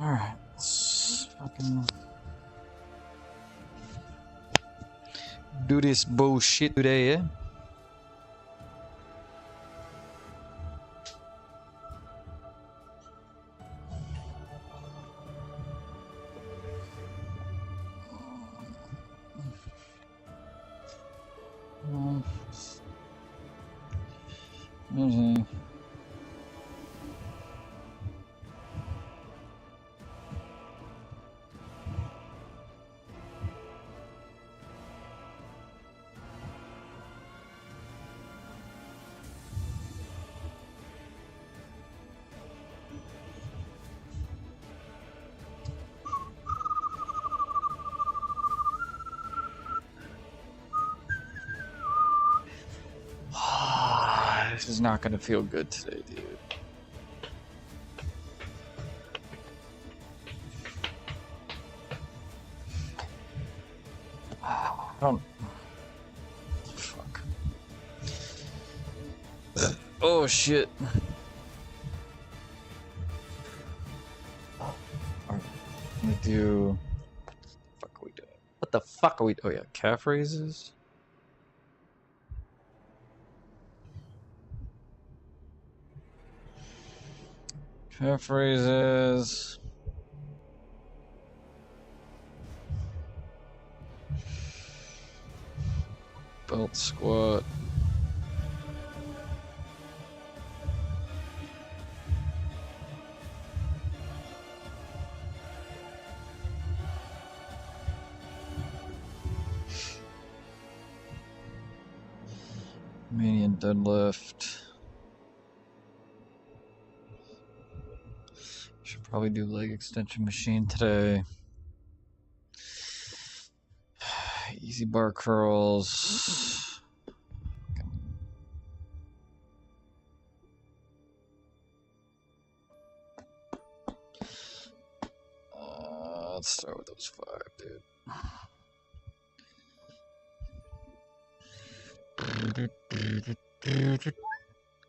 Alright, let's fucking do this bullshit today, yeah? This is not gonna feel good today, dude. I don't. Fuck. Oh shit. I'm gonna do. What the fuck are we doing? What the fuck are we? Oh yeah, calf raises. Calf raises. Belt squat. Median deadlift. Should probably do leg extension machine today. Easy bar curls. Let's start with those 5, dude.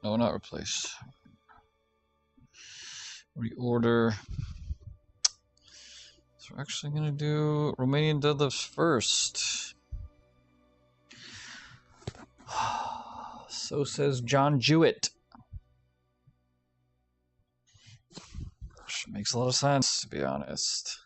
No, not replace. Reorder. So we're actually gonna do Romanian deadlifts first. So says John Jewett. Which makes a lot of sense, to be honest.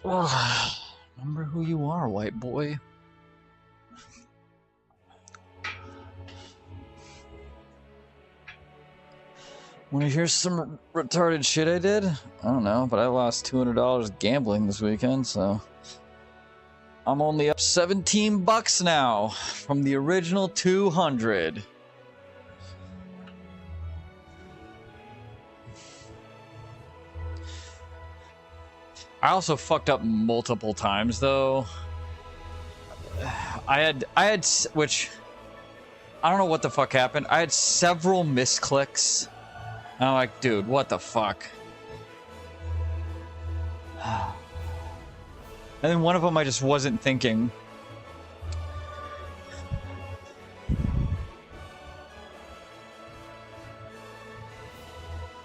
Oh, remember who you are, white boy. Want to hear some retarded shit I did? I don't know, but I lost $200 gambling this weekend, so I'm only up $17 now from the original 200. I also fucked up multiple times though. I had, which I don't know what the fuck happened. I had several misclicks. And I'm like, dude, what the fuck? And then one of them I just wasn't thinking.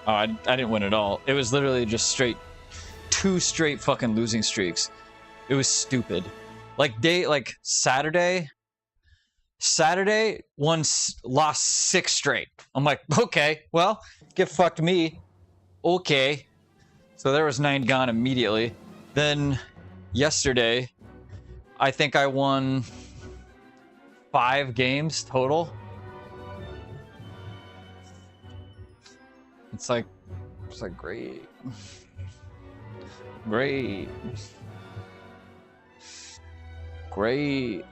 Oh, I didn't win at all. It was literally just two straight fucking losing streaks. It was stupid. Like Saturday lost 6 straight. I'm like, okay, well, get fucked me. Okay. So there was 9 gone immediately. Then yesterday, I think I won 5 games total. It's like great. Great. Great.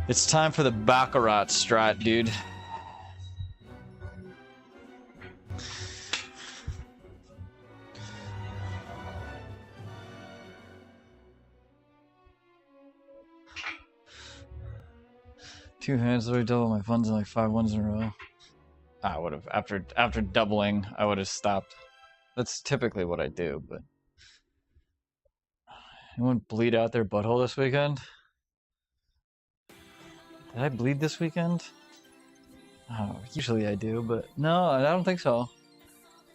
It's time for the Baccarat strat, dude. Two hands, literally double my funds in like 5 ones in a row. I would have, after doubling, I would have stopped. That's typically what I do, but... Anyone bleed out their butthole this weekend? Did I bleed this weekend? Oh, usually I do, but no, I don't think so.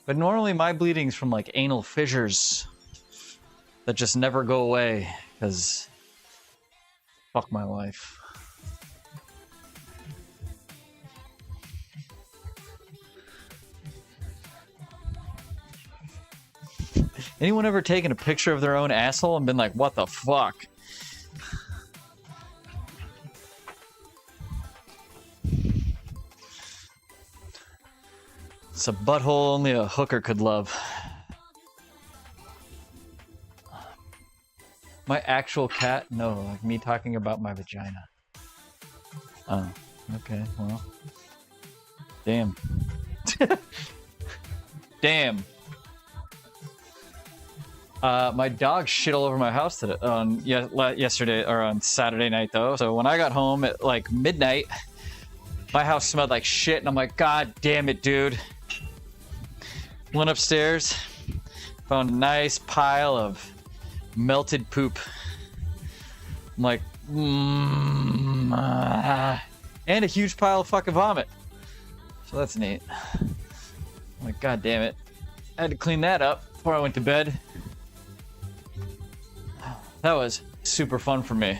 But normally my bleeding's from like anal fissures that just never go away, because fuck my life. Anyone ever taken a picture of their own asshole and been like, what the fuck? It's a butthole only a hooker could love. My actual cat? No, like me talking about my vagina. Oh, okay, well. Damn. Damn. My dog shit all over my house today, yesterday, or on Saturday night though. So when I got home at like midnight, my house smelled like shit, and I'm like, God damn it, dude. Went upstairs, found a nice pile of melted poop. I'm like, and a huge pile of fucking vomit. So that's neat. I'm like, God damn it. I had to clean that up before I went to bed. That was super fun for me.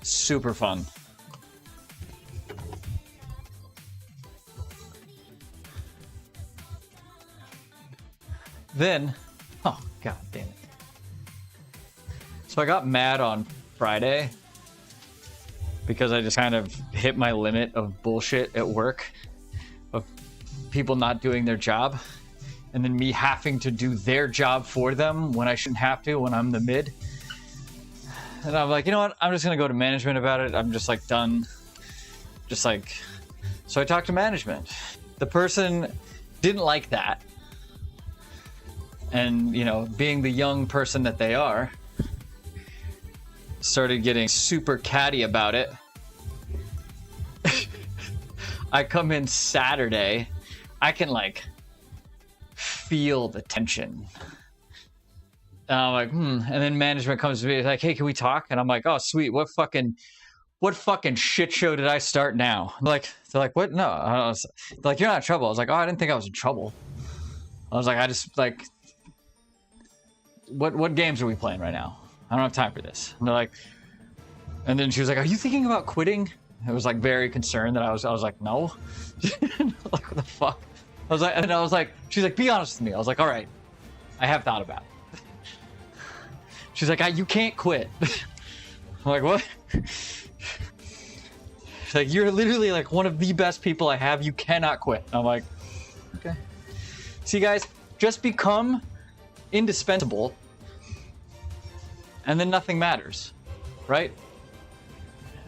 Super fun. Then, oh, God damn it. So I got mad on Friday because I just kind of hit my limit of bullshit at work, of people not doing their job, and then me having to do their job for them when I shouldn't have to, when I'm the mid. And I'm like, you know what? I'm just going to go to management about it. I'm just like done. Just like, so I talked to management. The person didn't like that. And, you know, being the young person that they are, started getting super catty about it. I come in Saturday, I can like feel the tension. And I'm like, And then management comes to me like, hey, can we talk? And I'm like, oh, sweet. What fucking shit show did I start now? They're like, what? No. They're like, you're not in trouble. I was like, oh, I didn't think I was in trouble. I was like, I just like, what games are we playing right now? I don't have time for this. And they're like, and then she was like, are you thinking about quitting? I was like very concerned that I was like, no. Like, what the fuck? I was like, she's like, be honest with me. I was like, all right, I have thought about it. She's like, you can't quit. I'm like, what? She's like, you're literally like one of the best people I have. You cannot quit. I'm like, okay. See, guys, just become indispensable, and then nothing matters, right?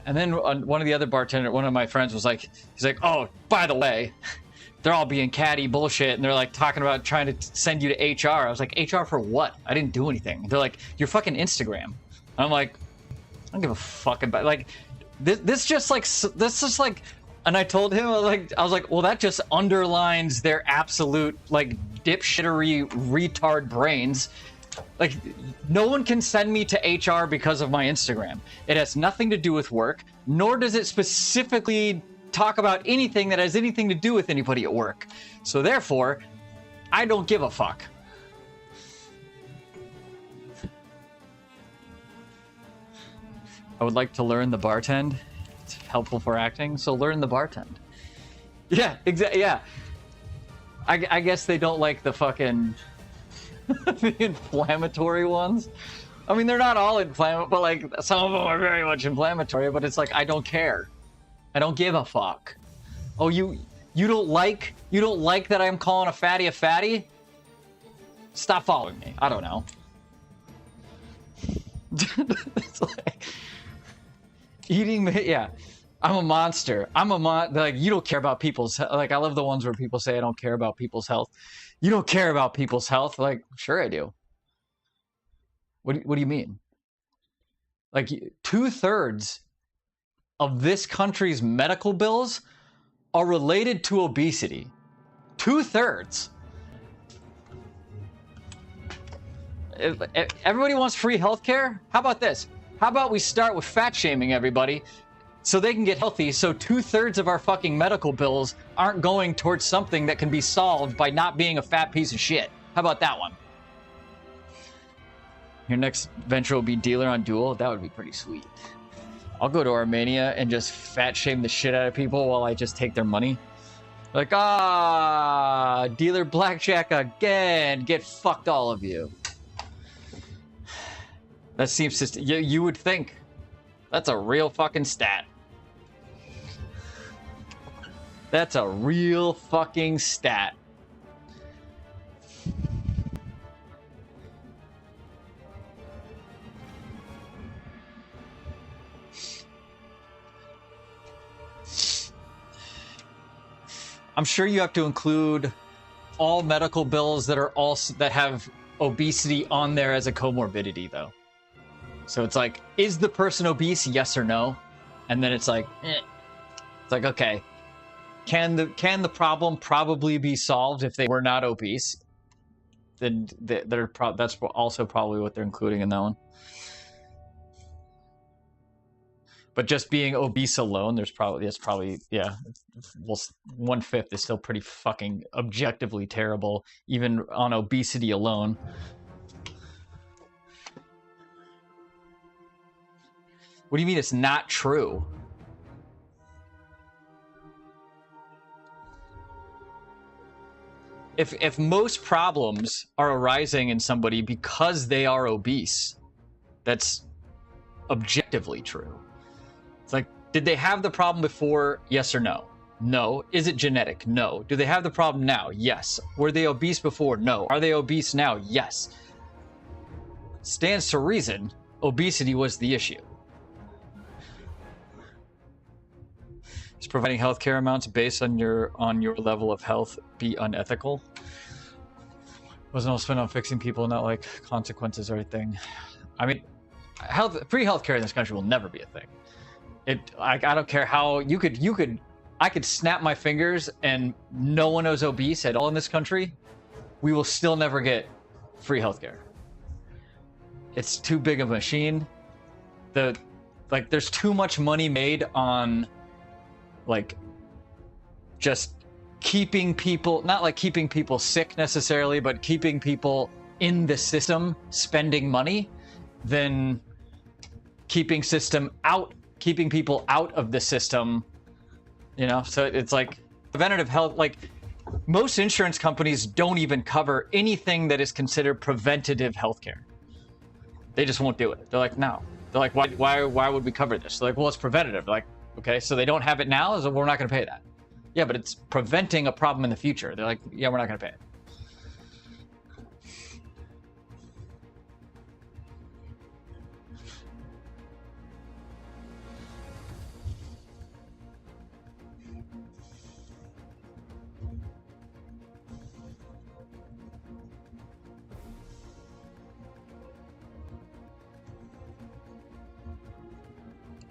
And then one of the other bartender, one of my friends was like, he's like, oh, by the way, they're all being catty bullshit, and they're like talking about trying to send you to HR. I was like, HR for what? I didn't do anything. They're like, your fucking Instagram. And I'm like, I don't give a fuck about, like, this just like, and I told him, I was like, well, that just underlines their absolute like dipshittery retard brains. Like, no one can send me to HR because of my Instagram. It has nothing to do with work, nor does it specifically talk about anything that has anything to do with anybody at work. So therefore, I don't give a fuck. I would like to learn the bartend. It's helpful for acting, so learn the bartend. Yeah, exactly. Yeah. I guess they don't like the fucking the inflammatory ones. I mean, they're not all inflammatory, but like some of them are very much inflammatory. But it's like, I don't care. I don't give a fuck. Oh, you don't like that I'm calling a fatty? Stop following me. I don't know. It's like eating. Yeah, I'm a monster. Like, you don't care about people's, like, I love the ones where people say I don't care about people's health. You don't care about people's health? Like, sure I do. What do you mean? Like, 2/3 of this country's medical bills are related to obesity. 2/3. If everybody wants free healthcare? How about this? How about we start with fat shaming everybody so they can get healthy, so 2/3 of our fucking medical bills aren't going towards something that can be solved by not being a fat piece of shit. How about that one? Your next venture will be dealer on Duel? That would be pretty sweet. I'll go to Armenia and just fat shame the shit out of people while I just take their money. Like, dealer blackjack again. Get fucked, all of you. That seems to... You would think. That's a real fucking stat. That's a real fucking stat. I'm sure you have to include all medical bills that are also that have obesity on there as a comorbidity, though. So it's like, is the person obese? Yes or no? And then it's like, It's like, okay, can the problem probably be solved if they were not obese? Then that's also probably what they're including in that one. But just being obese alone, that's probably yeah. Well, 1/5 is still pretty fucking objectively terrible, even on obesity alone. What do you mean it's not true? If most problems are arising in somebody because they are obese, that's objectively true. It's like, did they have the problem before? Yes or no? No. Is it genetic? No. Do they have the problem now? Yes. Were they obese before? No. Are they obese now? Yes. Stands to reason, obesity was the issue. Is providing healthcare amounts based on your level of health be unethical? Wasn't all spent on fixing people, not like consequences or anything. I mean, free healthcare in this country will never be a thing. I don't care how I could snap my fingers and no one is obese at all in this country. We will still never get free healthcare. It's too big of a machine. There's too much money made on like just keeping people, not like keeping people sick necessarily, but keeping people in the system spending money, than keeping people out of the system, you know? So it's like preventative health, like most insurance companies don't even cover anything that is considered preventative healthcare. They just won't do it. They're like, no. They're like, why would we cover this? They're like, well, it's preventative. They're like, okay, so they don't have it now, so we're not going to pay that. Yeah, but it's preventing a problem in the future. They're like, yeah, we're not going to pay it.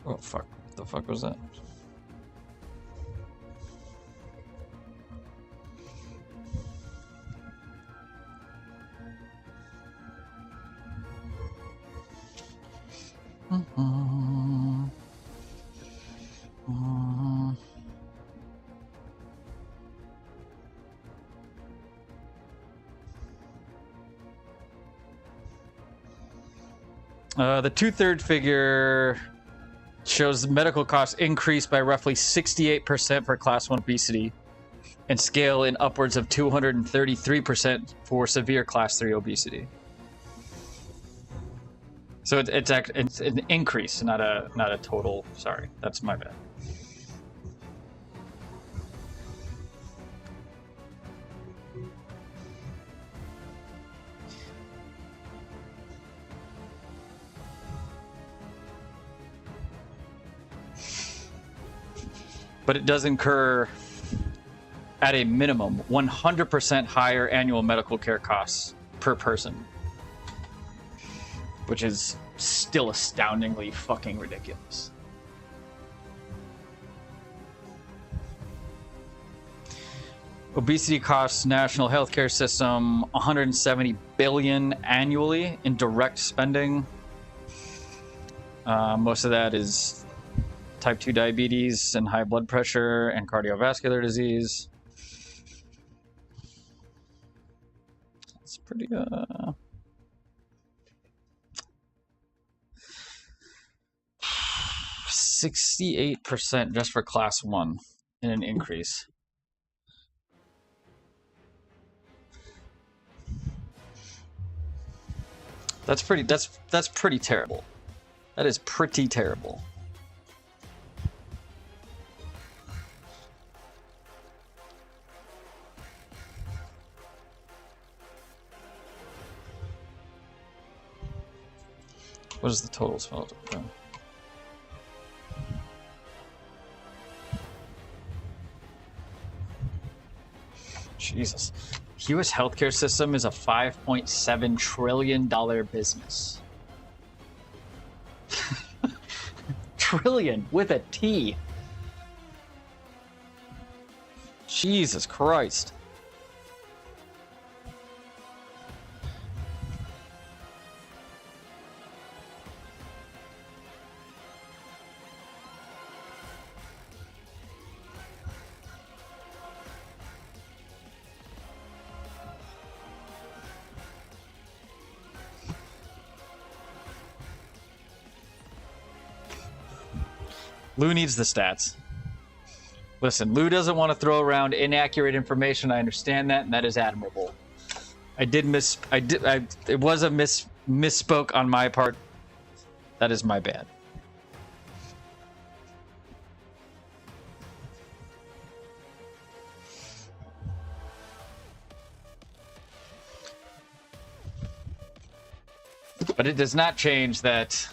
Oh fuck! What the fuck was that? The 2/3 figure shows the medical costs increased by roughly 68% for class 1 obesity and scale in upwards of 233% for severe class 3 obesity. So it's an increase, not a total. Sorry, that's my bad. But it does incur, at a minimum, 100% higher annual medical care costs per person. Which is still astoundingly fucking ridiculous. Obesity costs national healthcare system $170 billion annually in direct spending. Most of that is type 2 diabetes and high blood pressure and cardiovascular disease. It's pretty 68% just for class 1 in an increase. That's pretty terrible. That is pretty terrible. What is the total spelled? Okay. Jesus. U.S. healthcare system is a $5.7 trillion business. Trillion with a T. Jesus Christ. Lou needs the stats. Listen, Lou doesn't want to throw around inaccurate information. I understand that, and that is admirable. It was a misspoke on my part. That is my bad. But it does not change that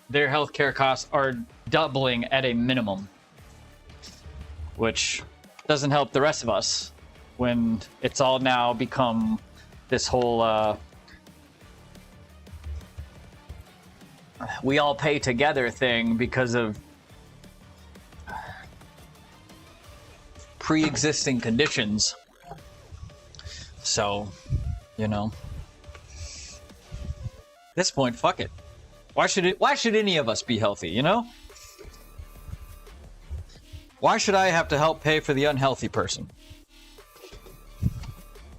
their healthcare costs are doubling at a minimum, which doesn't help the rest of us when it's all now become this whole we all pay together thing because of pre-existing conditions. So, you know, at this point, fuck it. Why should any of us be healthy, you know? Why should I have to help pay for the unhealthy person?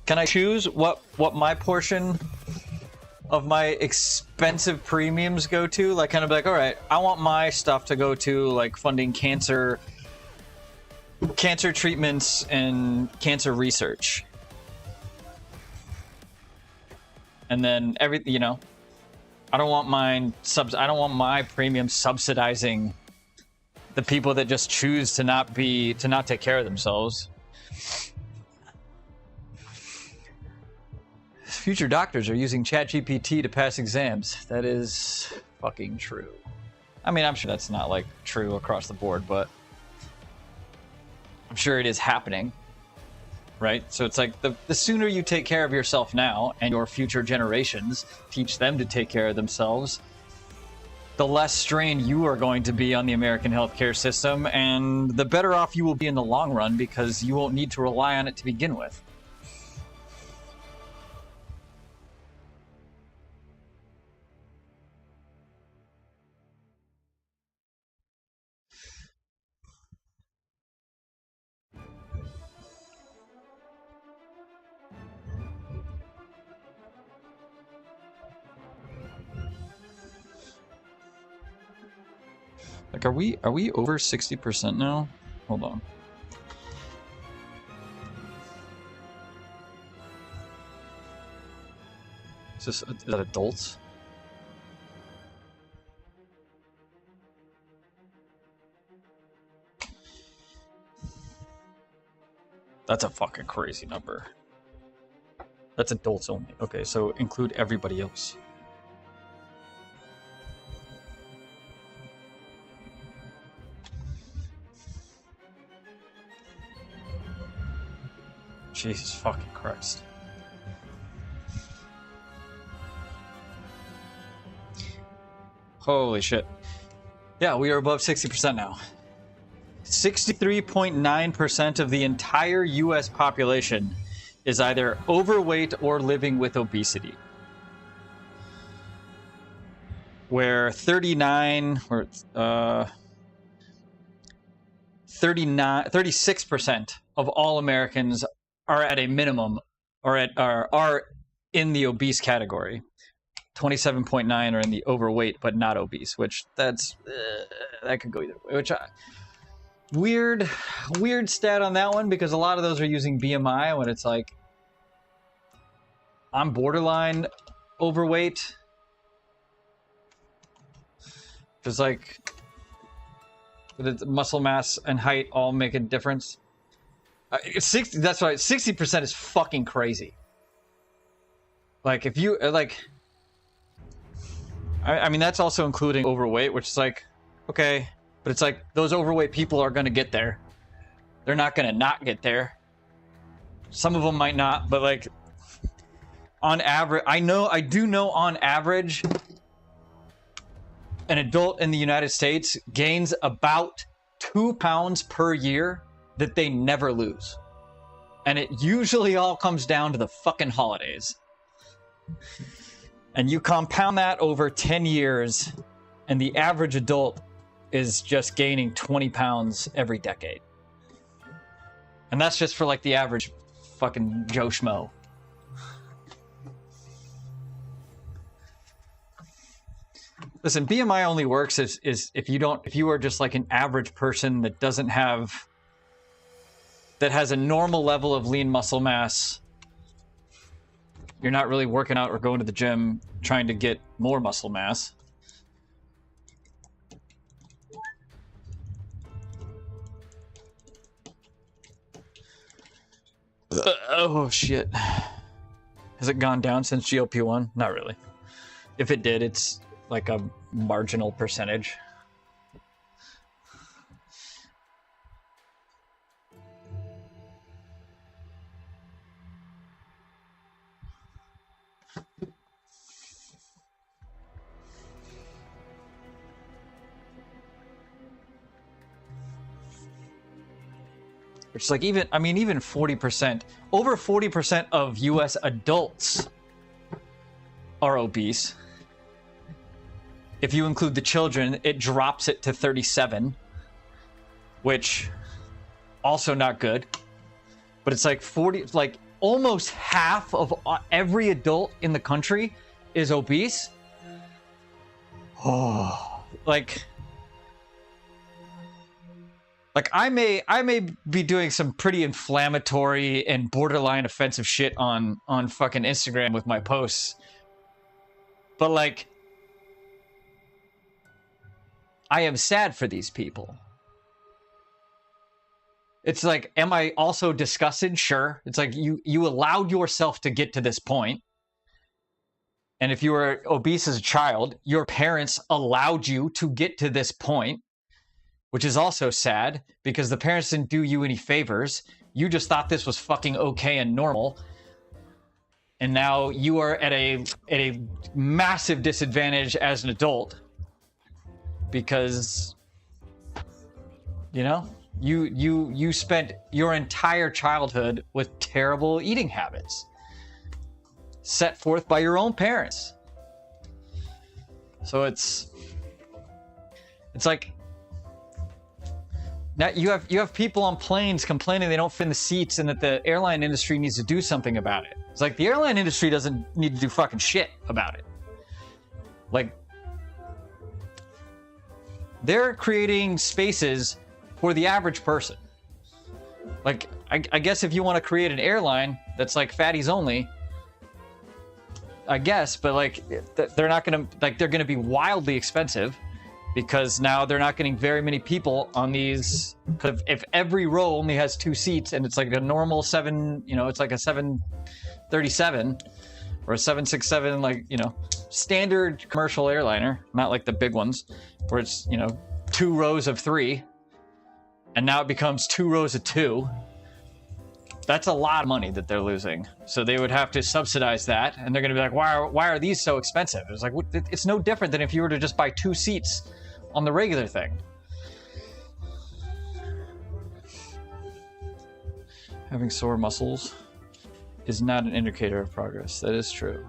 Can I choose what my portion of my expensive premiums go to? Like, kind of like, all right, I want my stuff to go to like funding cancer treatments and cancer research. And then you know, I don't want my premium subsidizing the people that just choose to not take care of themselves. Future doctors are using ChatGPT to pass exams. That is fucking true. I mean, I'm sure that's not like true across the board, but I'm sure it is happening. Right? So it's like the sooner you take care of yourself now and your future generations, teach them to take care of themselves, the less strain you are going to be on the American healthcare system, and the better off you will be in the long run because you won't need to rely on it to begin with. Like, are we over 60% now? Hold on. Is that adults? That's a fucking crazy number. That's adults only. Okay, so include everybody else. Jesus fucking Christ. Holy shit. Yeah, we are above 60% now. 63.9% of the entire US population is either overweight or living with obesity. Where 36% of all Americans are at a minimum or are in the obese category. 27.9 are in the overweight but not obese, which that could go either way. Which weird stat on that one, because a lot of those are using BMI when it's like I'm borderline overweight. Just like muscle mass and height all make a difference. 60. That's right. 60% is fucking crazy. Like if you like, I mean that's also including overweight, which is like okay, but it's like those overweight people are gonna get there. They're not gonna not get there. Some of them might not, but like on average, I do know on average, an adult in the United States gains about 2 pounds per year that they never lose. And it usually all comes down to the fucking holidays. And you compound that over 10 years, and the average adult is just gaining 20 pounds every decade. And that's just for like the average fucking Joe Schmo. Listen, BMI only works is if you are just like an average person that has a normal level of lean muscle mass. You're not really working out or going to the gym trying to get more muscle mass. Oh shit. Has it gone down since GLP-1? Not really. If it did, it's like a marginal percentage. Which is like even 40%, over 40% of US adults are obese. If you include the children, it drops it to 37, which also not good. But it's like 40, like almost half of every adult in the country is obese. Oh, like I may be doing some pretty inflammatory and borderline offensive shit on fucking Instagram with my posts. But like, I am sad for these people. It's like, am I also disgusted? Sure. It's like you allowed yourself to get to this point. And if you were obese as a child, your parents allowed you to get to this point, which is also sad because the parents didn't do you any favors. You just thought this was fucking okay and normal. And now you are at a massive disadvantage as an adult because, you know, you spent your entire childhood with terrible eating habits set forth by your own parents. So it's like now you have people on planes complaining they don't fit in the seats and that the airline industry needs to do something about it. It's like the airline industry doesn't need to do fucking shit about it. Like, they're creating spaces for the average person. Like, I guess if you want to create an airline that's like fatties only, I guess, but like they're not gonna, like, they're gonna be wildly expensive because now they're not getting very many people on these. If every row only has 2 seats and it's like a normal 7, you know, it's like a 737 or a 767, like, you know, standard commercial airliner, not like the big ones where it's, you know, 2 rows of 3 and now it becomes 2 rows of 2. That's a lot of money that they're losing. So they would have to subsidize that, and they're going to be like, why are these so expensive? It's like, it's no different than if you were to just buy 2 seats on the regular thing. Having sore muscles is not an indicator of progress. That is true.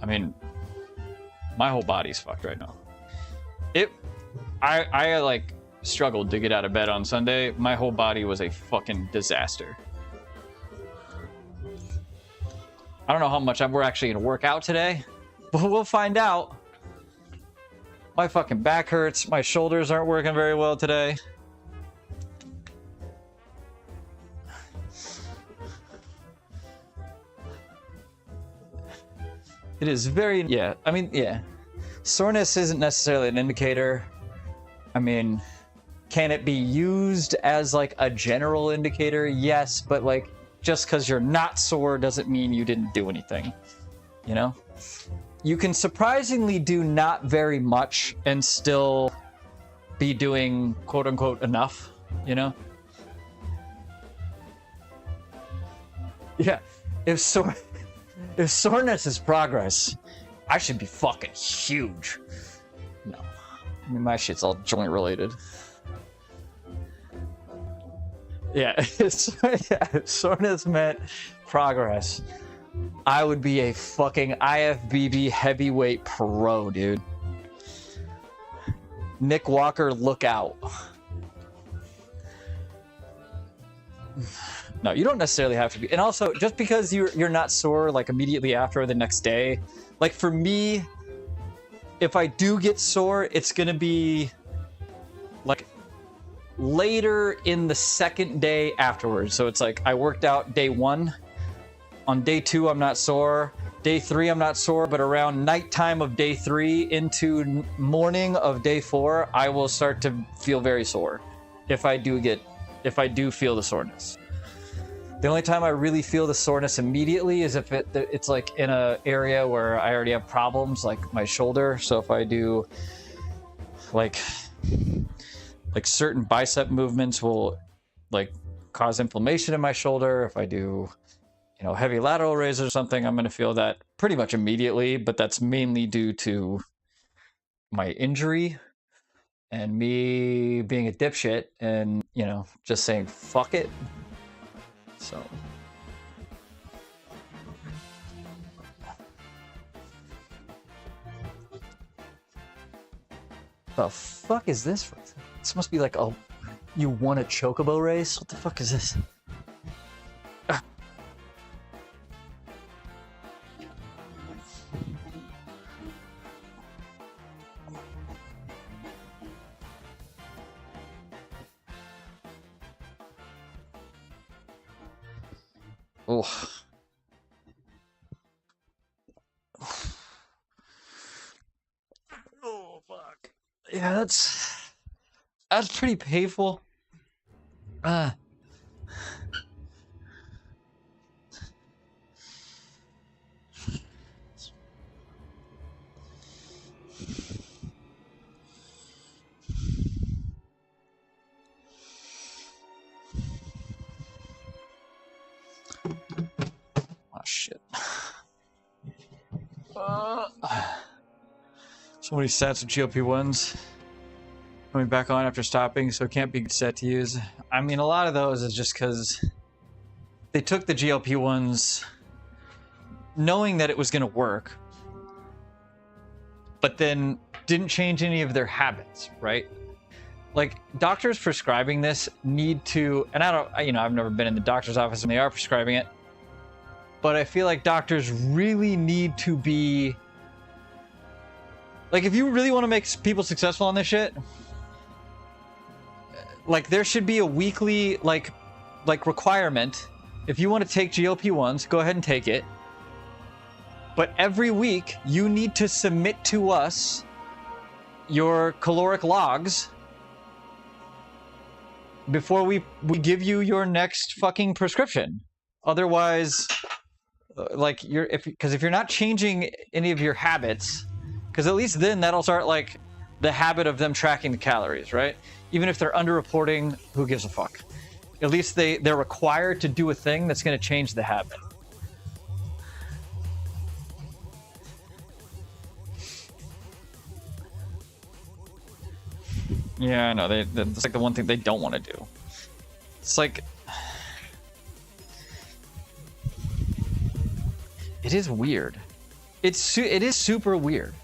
I mean, my whole body's fucked right now. I like struggled to get out of bed on Sunday. My whole body was a fucking disaster. I don't know how much we're actually gonna work out today, but we'll find out. My fucking back hurts. My shoulders aren't working very well today. It is very, yeah, I mean, yeah. Soreness isn't necessarily an indicator. I mean, can it be used as like a general indicator? Yes, but like just because you're not sore doesn't mean you didn't do anything, you know? You can surprisingly do not very much and still be doing quote unquote enough, you know? Yeah, if soreness is progress, I should be fucking huge. No. I mean, my shit's all joint related. Yeah, if soreness meant progress, I would be a fucking IFBB heavyweight pro, dude. Nick Walker, look out. No, you don't necessarily have to be. And also, just because you're not sore like immediately after or the next day, like for me, if I do get sore, it's gonna be like later in the second day afterwards. So it's like I worked out day 1. On day 2, I'm not sore. Day 3, I'm not sore. But around nighttime of day 3 into morning of day 4, I will start to feel very sore. If I do feel the soreness. The only time I really feel the soreness immediately is if it's like in an area where I already have problems, like my shoulder. So if I do like certain bicep movements will like cause inflammation in my shoulder. If I do, you know, heavy lateral raises or something, I'm going to feel that pretty much immediately, but that's mainly due to my injury and me being a dipshit and, you know, just saying fuck it. So the fuck is this? This must be like a you won a chocobo race? What the fuck is this? Ah. Oh. Oh fuck. Yeah, that's pretty painful. Oh shit. So many stats of GLP-1s coming back on after stopping, so it can't be set to use. I mean, a lot of those is just because they took the GLP-1s knowing that it was going to work, but then didn't change any of their habits, right? Like, doctors prescribing this need to, and I don't, you know, I've never been in the doctor's office when they are prescribing it, but I feel like doctors really need to be, like, if you really want to make people successful on this shit, like, there should be a weekly, like requirement. If you want to take GLP-1s, go ahead and take it. But every week, you need to submit to us your caloric logs before we give you your next fucking prescription. Otherwise, like, because if you're not changing any of your habits, because at least then that'll start, like, the habit of them tracking the calories, right? Even if they're underreporting, who gives a fuck? At least they're required to do a thing that's going to change the habit. Yeah, I know. That's like the one thing they don't want to do. It's like, it is weird. It is super weird.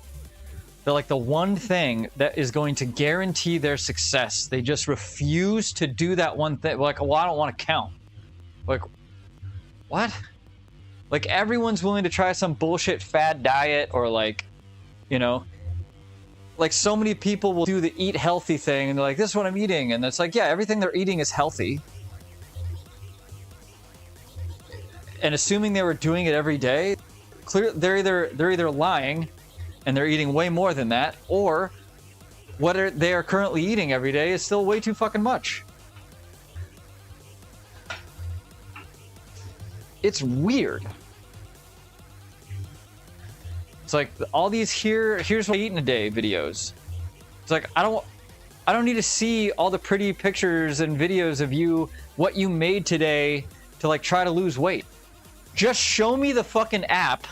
They're like the one thing that is going to guarantee their success. They just refuse to do that one thing. Like, well, I don't want to count. Like, what? Like, everyone's willing to try some bullshit fad diet, or, like, you know, like, so many people will do the eat healthy thing and they're like, this is what I'm eating. And it's like, yeah, everything they're eating is healthy. And assuming they were doing it every day, they're either lying and they're eating way more than that, or what they are currently eating every day is still way too fucking much. It's weird. It's like all these here's what I eat in a day videos. It's like, I don't need to see all the pretty pictures and videos of you, what you made today to, like, try to lose weight. Just show me the fucking app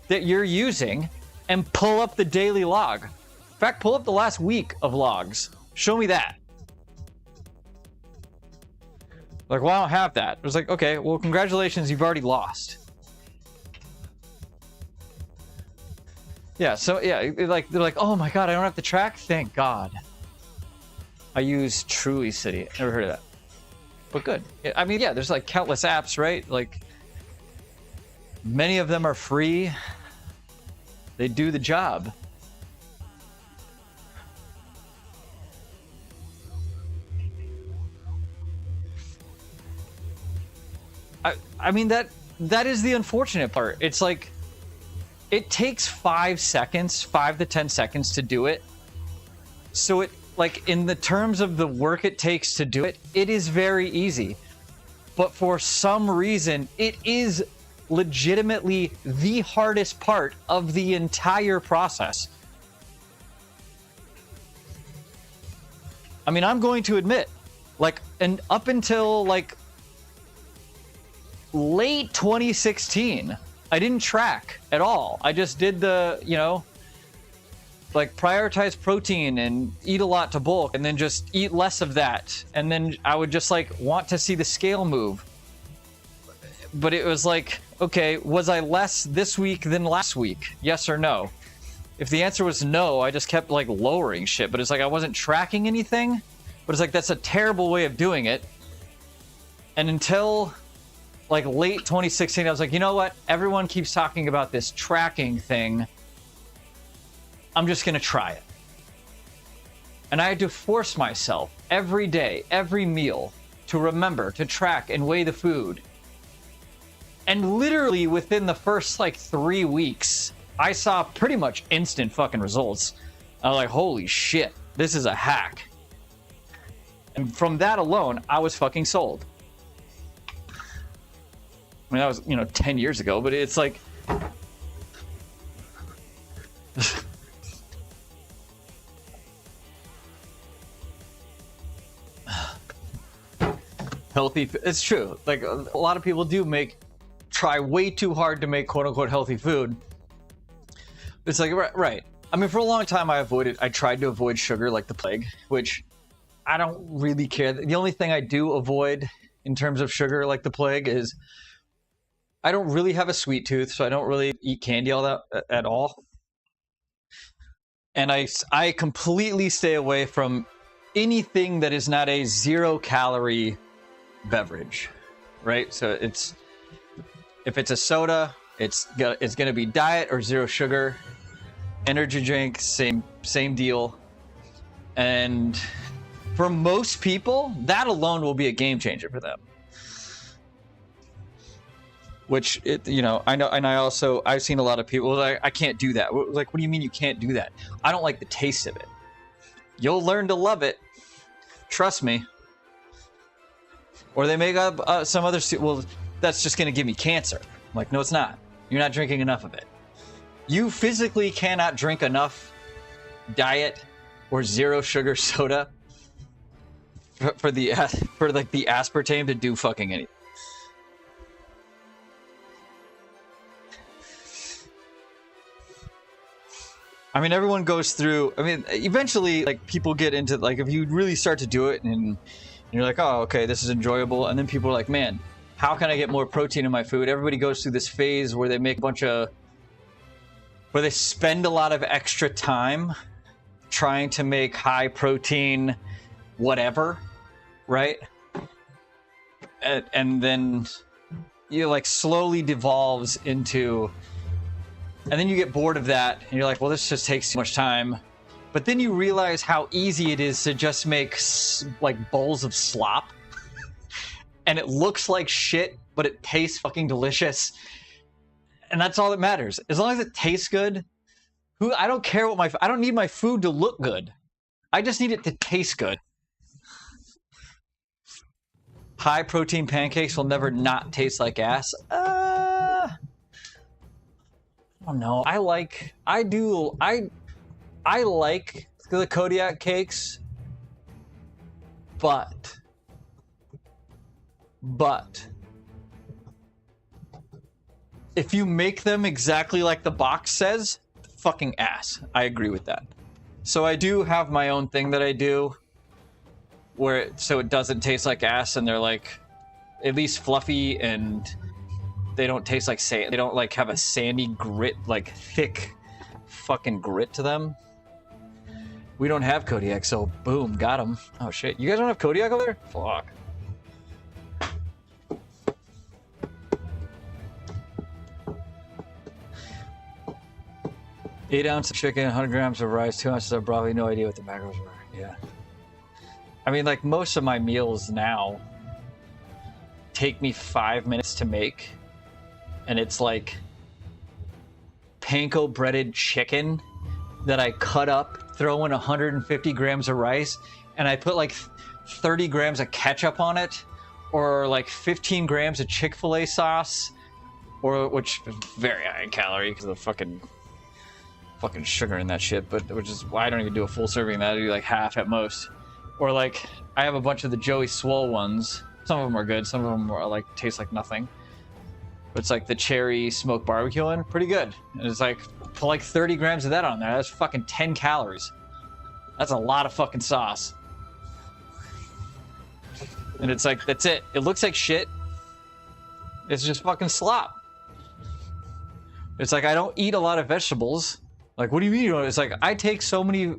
that you're using and pull up the daily log. In fact, pull up the last week of logs. Show me that. Like, well, I don't have that. It was like, okay, well, congratulations, you've already lost. Yeah, so yeah, they're like, oh my god, I don't have to track? Thank God. I use Truly City. Never heard of that. But good. I mean, yeah, there's like countless apps, right? Like, many of them are free. They do the job. I mean, that is the unfortunate part. It's like, it takes 5 to 10 seconds to do it. So it, like, in the terms of the work it takes to do it, it is very easy. But for some reason, it is legitimately the hardest part of the entire process. I mean, I'm going to admit, like, and up until, like, late 2016, I didn't track at all. I just did the, you know, like, prioritize protein and eat a lot to bulk, and then just eat less of that. And then I would just, like, want to see the scale move. But it was like, okay, was I less this week than last week? Yes or no? If the answer was no, I just kept, like, lowering shit. But it's like I wasn't tracking anything. But it's like, that's a terrible way of doing it. And until, like, late 2016, I was like, you know what? Everyone keeps talking about this tracking thing. I'm just going to try it. And I had to force myself every day, every meal, to remember to track and weigh the food. And literally within the first, like, 3 weeks, I saw pretty much instant fucking results. I was like, holy shit, this is a hack. And from that alone, I was fucking sold. I mean, that was, you know, 10 years ago, but it's like... Healthy, it's true. Like, a lot of people do try way too hard to make quote-unquote healthy food. It's like, right. I mean, for a long time, I tried to avoid sugar like the plague, which I don't really care. The only thing I do avoid in terms of sugar like the plague is I don't really have a sweet tooth, so I don't really eat candy all that at all. And I completely stay away from anything that is not a 0-calorie beverage, right? So if it's a soda, it's gonna be diet or 0 sugar. Energy drink, same deal. And for most people, that alone will be a game changer for them. Which, I know, and I've seen a lot of people like, I can't do that. Like, what do you mean you can't do that? I don't like the taste of it. You'll learn to love it. Trust me. Or they make up some other, well, that's just going to give me cancer. I'm like, no, it's not. You're not drinking enough of it. You physically cannot drink enough diet or 0 sugar soda for the aspartame to do fucking anything. I mean, everyone goes through. I mean, eventually, like, people get into, like, if you really start to do it and you're like, oh, okay, this is enjoyable, and then people are like, man, how can I get more protein in my food? Everybody goes through this phase where they make a bunch of, where they spend a lot of extra time trying to make high protein whatever, right? And then like slowly devolves into, and then you get bored of that and you're like, well, this just takes too much time. But then you realize how easy it is to just make like bowls of slop and it looks like shit, but it tastes fucking delicious. And that's all that matters. As long as it tastes good, I don't care what I don't need my food to look good. I just need it to taste good. High protein pancakes will never not taste like ass. I don't know. I like the Kodiak cakes, but if you make them exactly like the box says, fucking ass. I agree with that. So I do have my own thing that I do so it doesn't taste like ass, and they're like at least fluffy and they don't taste like sand. They don't like have a sandy grit, like thick fucking grit to them. We don't have Kodiak, so boom, got him. Oh shit, you guys don't have Kodiak over there? Fuck. Eight ounces of chicken, 100 grams of rice, 2 ounces of broccoli. No idea what the macros were. Yeah. I mean, like, most of my meals now take me 5 minutes to make. And it's like panko breaded chicken that I cut up, throw in 150 grams of rice, and I put like 30 grams of ketchup on it, or like 15 grams of Chick-fil-A sauce, which is very high in calorie because of the fucking sugar in that shit, but which is why I don't even do a full serving of that. I do like half at most. Or like I have a bunch of the Joey Swole ones. Some of them are good, some of them are like taste like nothing. But it's like the cherry smoked barbecue one, pretty good. And it's like put like 30 grams of that on there. That's fucking 10 calories. That's a lot of fucking sauce. And it's like, that's it. It looks like shit. It's just fucking slop. It's like I don't eat a lot of vegetables. Like, what do you mean? It's like I take so many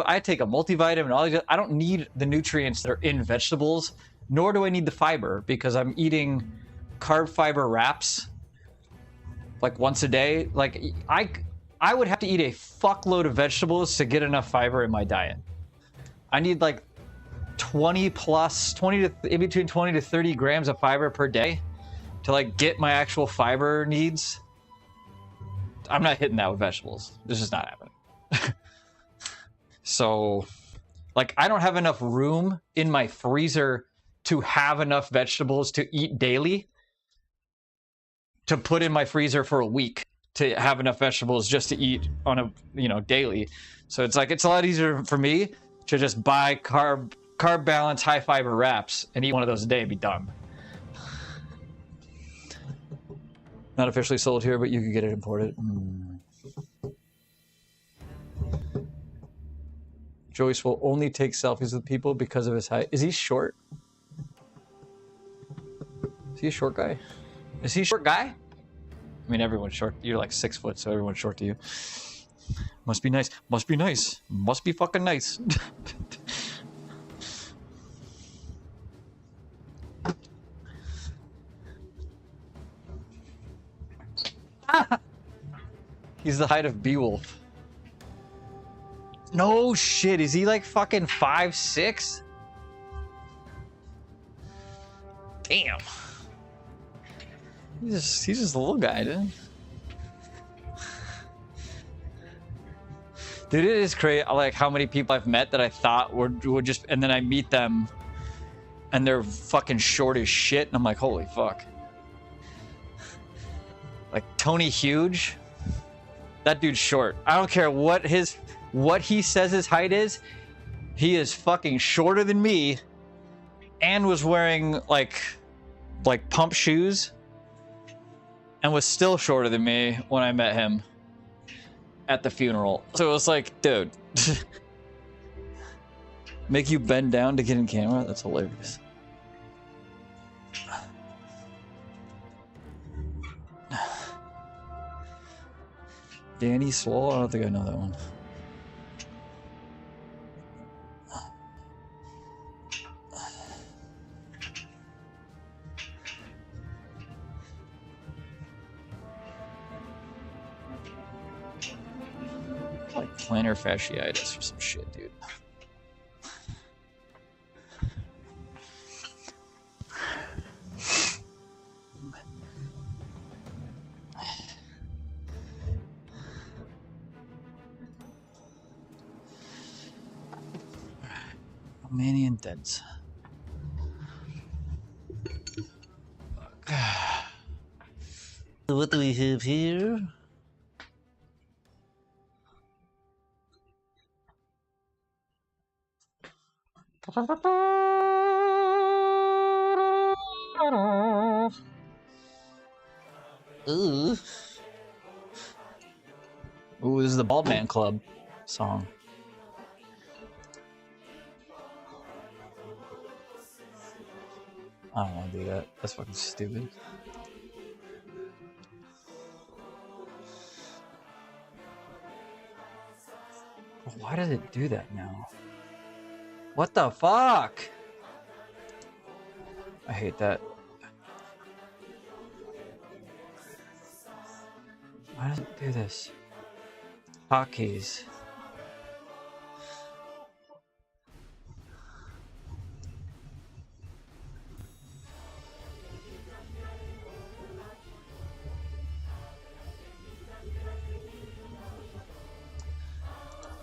I take a multivitamin. All these, I don't need the nutrients that are in vegetables, nor do I need the fiber because I'm eating carb fiber wraps like once a day. Like I would have to eat a fuckload of vegetables to get enough fiber in my diet. I need like 20 to in between 20 to 30 grams of fiber per day to like get my actual fiber needs. I'm not hitting that with vegetables. This is not happening. So, like, I don't have enough room in my freezer to have enough vegetables to eat daily to put in my freezer for a week to have enough vegetables just to eat on a, daily. So it's like, it's a lot easier for me to just buy carb balance, high fiber wraps and eat one of those a day and be done. Not officially sold here, but you could get it imported. Joyce will only take selfies with people because of his height. Is he short? Is he a short guy? Is he a short guy? I mean, everyone's short. You're like 6 foot, so everyone's short to you. Must be nice. Must be nice. Must be fucking nice. He's the height of Beowulf. No shit. Is he like fucking 5'6"? Damn. He's just a little guy, dude. Dude, it is crazy, like how many people I've met that I thought would just, and then I meet them, and they're fucking short as shit, and I'm like, holy fuck. Like Tony Huge, that dude's short. I don't care what he says his height is. He is fucking shorter than me, and was wearing like pump shoes, and was still shorter than me when I met him at the funeral. So it was like, dude, make you bend down to get in camera? That's hilarious. Danny Swole? I don't think I know that one. Like plantar fasciitis or some shit, dude. Romanian Deads. What do we have here? Ooh. Ooh, this is the Bald Man Club song. I don't want to do that. That's fucking stupid. Why does it do that now? What the fuck? I hate that. Why does it do this? Hotkeys.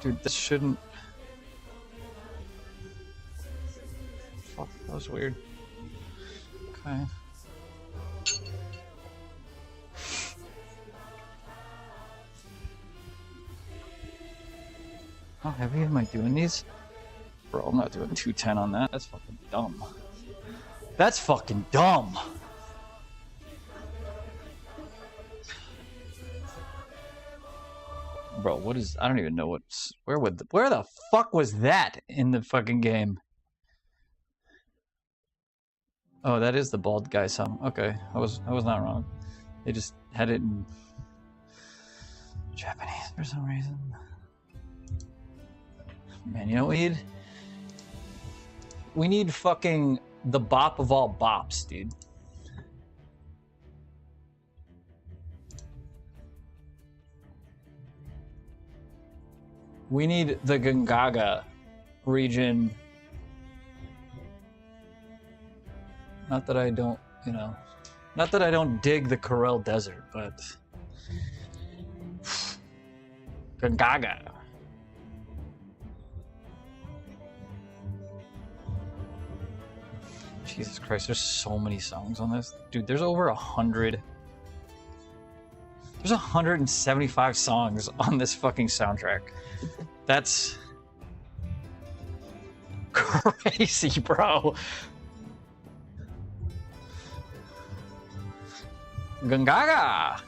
Dude, this shouldn't... Fuck, that was weird. Okay. How heavy am I doing these? Bro, I'm not doing 210 on that. That's fucking dumb. That's fucking dumb! Bro, what is... I don't even know what's... Where the fuck was that in the fucking game? Oh, that is the bald guy song. Okay, I was not wrong. They just had it in Japanese for some reason. Man, you know what we need? We need fucking the bop of all bops, dude. We need the Gongaga region. Not that I don't, you know, not that I don't dig the Karel Desert, but Gongaga. Jesus Christ, there's so many songs on this. Dude, there's over 100. There's 175 songs on this fucking soundtrack. That's crazy, bro. Gongaga.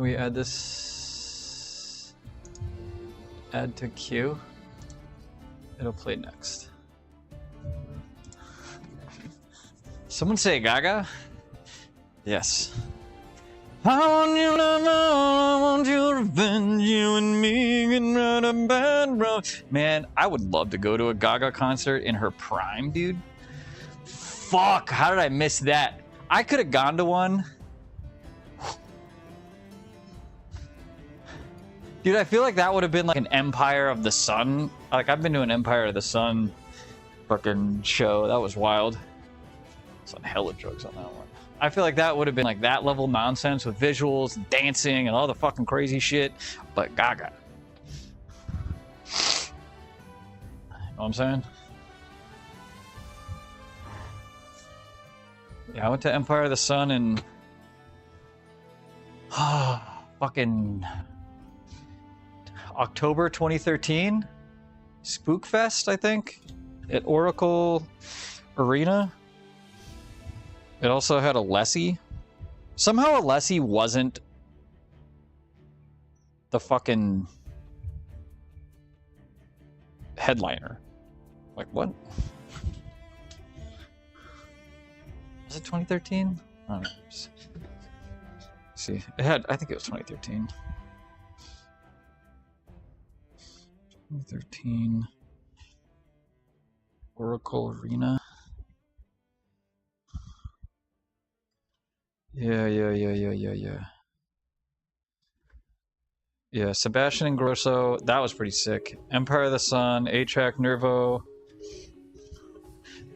Can we add this? Add to queue. It'll play next. Someone say Gaga? Yes. I want you to know, I want you to revenge you and me getting rid of bad road. Man, I would love to go to a Gaga concert in her prime, dude. Fuck, how did I miss that? I could have gone to one. Dude, I feel like that would have been like an Empire of the Sun. Like, I've been to an Empire of the Sun fucking show. That was wild. It's on hella drugs on that one. I feel like that would have been like that level nonsense with visuals, and dancing, and all the fucking crazy shit. But Gaga. You know what I'm saying? Yeah, I went to Empire of the Sun in fucking October 2013. Spookfest, I think, at Oracle Arena. It also had Alessi. Somehow Alessi wasn't the fucking headliner. Like, what? Was it 2013? I don't know. Let's see. It had, I think it was 2013. 2013. Oracle Arena. Yeah. Yeah, Sebastian Ingrosso, that was pretty sick. Empire of the Sun, A-Track, Nervo,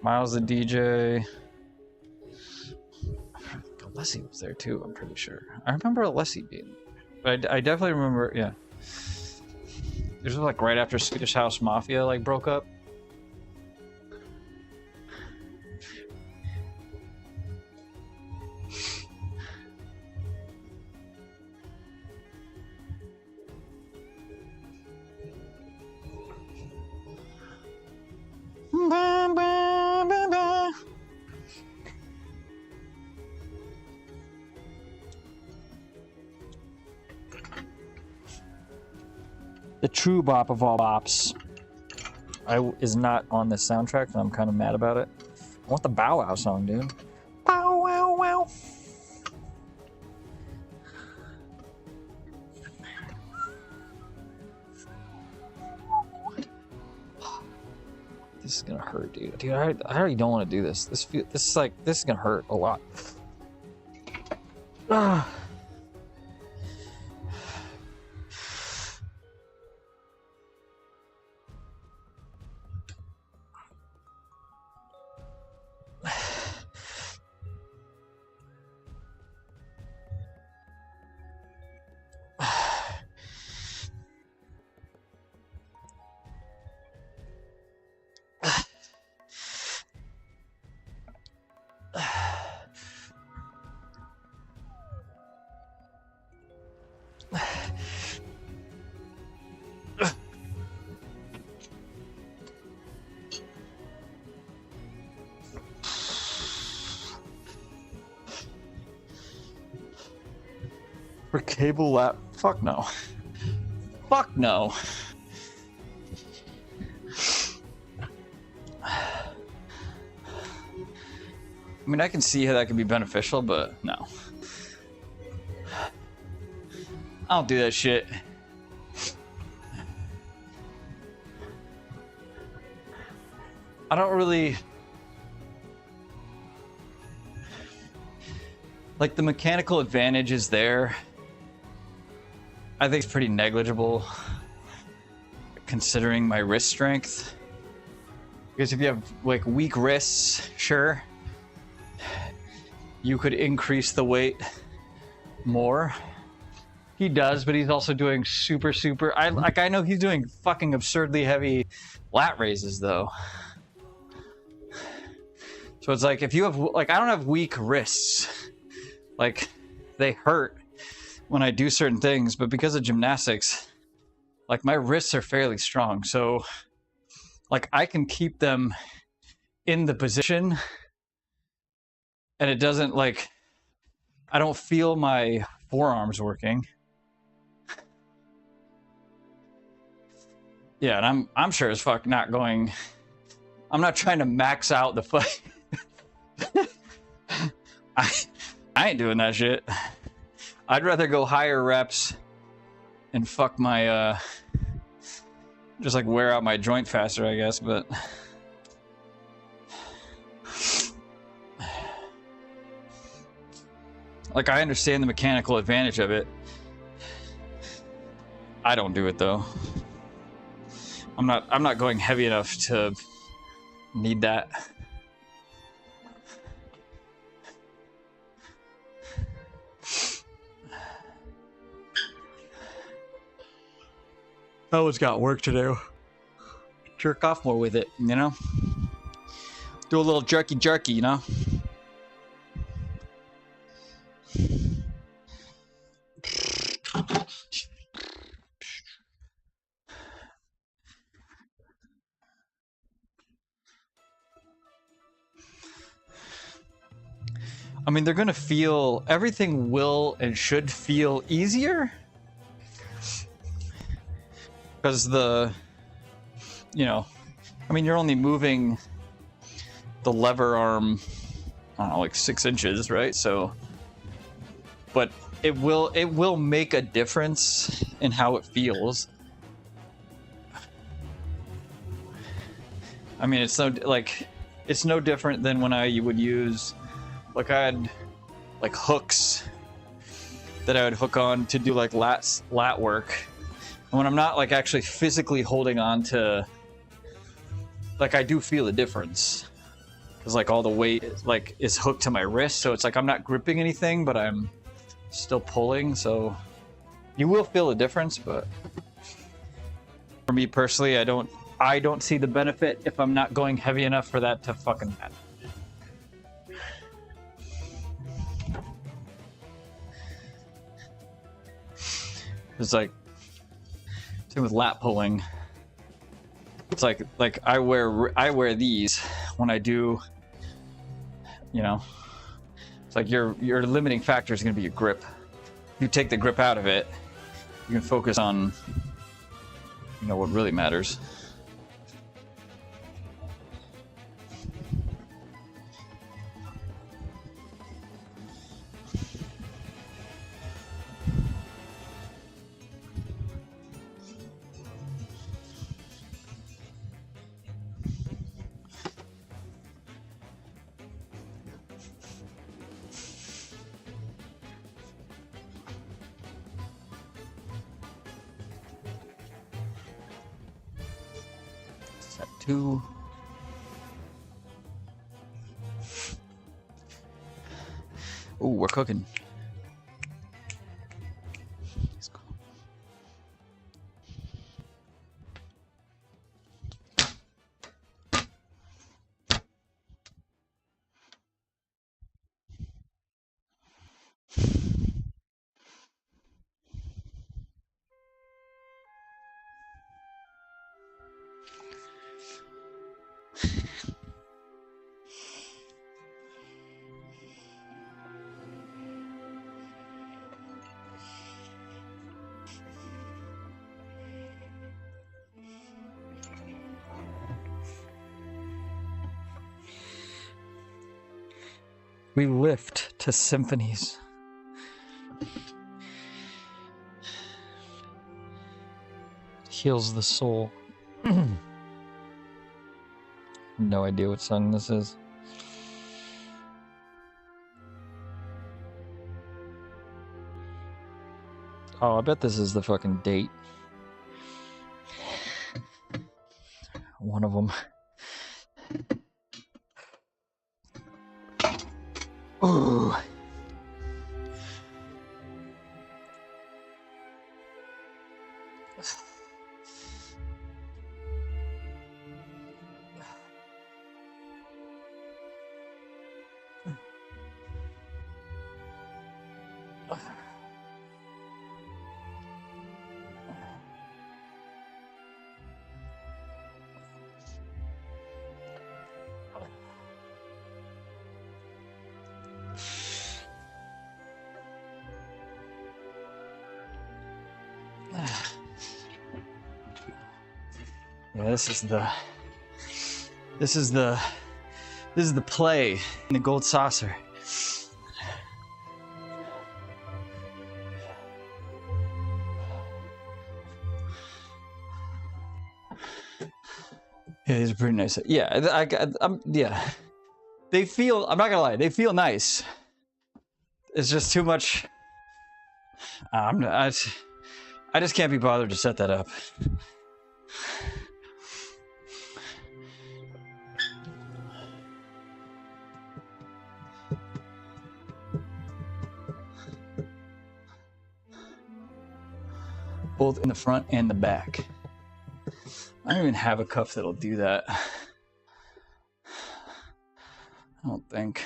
Miles the DJ. Alessi was there too, I'm pretty sure. I remember Alessi being there. But I definitely remember, yeah. This was like right after Swedish House Mafia like broke up. The true bop of all bops is not on this soundtrack, and I'm kind of mad about it. I want the Bow Wow song, dude. Bow wow wow. This is gonna hurt, dude. Dude, I already don't want to do this. This is gonna hurt a lot. Ah. For cable lap? Fuck no. Fuck no. I mean, I can see how that could be beneficial, but no. I don't do that shit. I don't really... Like, the mechanical advantage is there. I think it's pretty negligible considering my wrist strength. Because if you have like weak wrists, sure, you could increase the weight more. He does, but he's also doing super. I know he's doing fucking absurdly heavy lat raises though. So it's like if you have like I don't have weak wrists, like they hurt when I do certain things, but because of gymnastics, like my wrists are fairly strong. So like I can keep them in the position and it doesn't like, I don't feel my forearms working. Yeah, and I'm sure as fuck not going. I'm not trying to max out the fight. I ain't doing that shit. I'd rather go higher reps and fuck my just like wear out my joint faster, I guess, but like I understand the mechanical advantage of it. I don't do it though. I'm not going heavy enough to need that. I always got work to do. Jerk off more with it, you know? Do a little jerky, you know? I mean, they're gonna feel, everything will and should feel easier. Because you know, I mean, you're only moving the lever arm, I don't know, like 6 inches, right? So, but it will make a difference in how it feels. I mean, it's no different than when you would use, like I had like hooks that I would hook on to do like lat work. And when I'm not like actually physically holding on to, like I do feel a difference. Because like all the weight is hooked to my wrist, so it's like I'm not gripping anything, but I'm still pulling, so you will feel a difference, but for me personally, I don't see the benefit if I'm not going heavy enough for that to fucking matter. It's like same with lat pulling. It's like I wear these when I do, you know. It's like your limiting factor is going to be your grip. If you take the grip out of it, you can focus on, you know, what really matters. Set 2. Ooh, we're cooking. Let's go. We lift to symphonies. Heals the soul. No idea what song this is. Oh, I bet this is the fucking date. One of them. Ooh. Yeah, this is the play in the gold saucer. Yeah, these are pretty nice. Yeah, yeah. They feel, I'm not gonna lie, they feel nice. It's just too much. I just can't be bothered to set that up. Both in the front and the back. I don't even have a cuff that'll do that. I don't think.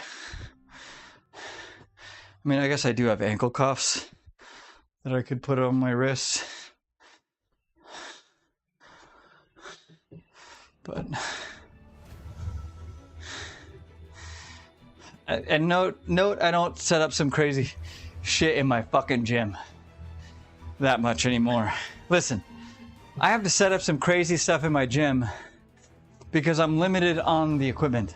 I mean, I guess I do have ankle cuffs that I could put on my wrists. But... And note, I don't set up some crazy shit in my fucking gym that much anymore. Listen, I have to set up some crazy stuff in my gym because I'm limited on the equipment.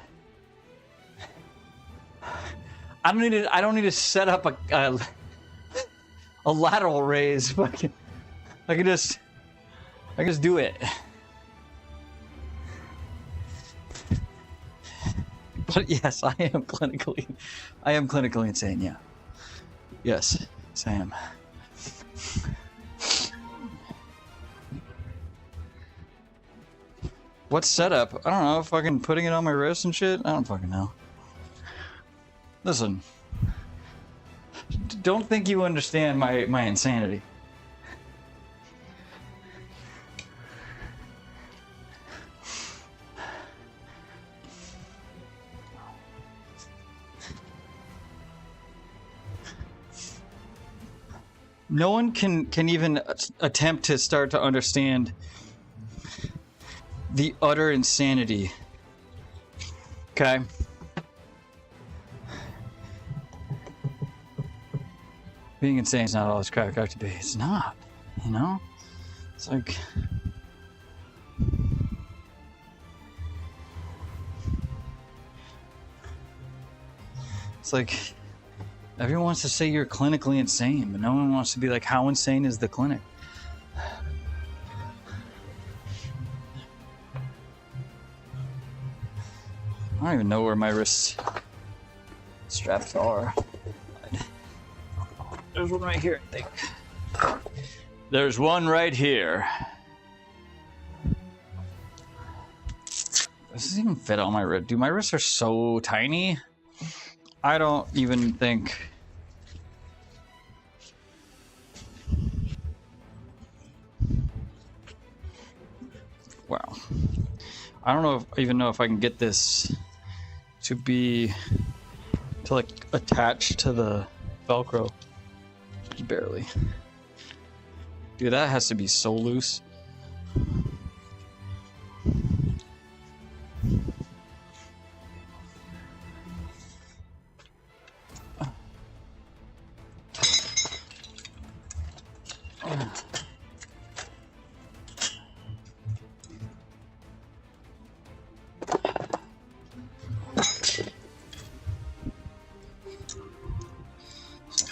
I don't need to set up a lateral raise. But I can just do it. But yes, I am clinically insane. Yeah. Yes, I am. What's setup? I don't know. Fucking putting it on my wrist and shit. I don't fucking know. Listen, don't think you understand my insanity. No one can even attempt to start to understand the utter insanity. Okay? Being insane is not all it's cracked up to be. It's not, you know? It's like... It's like... Everyone wants to say you're clinically insane, but no one wants to be like, how insane is the clinic? I don't even know where my wrist straps are. There's one right here, I think. There's one right here. Does this even fit on my wrist? Dude, my wrists are so tiny. I don't even think... Wow. I don't know even know if I can get this to like attach to the Velcro. Barely. Dude, that has to be so loose.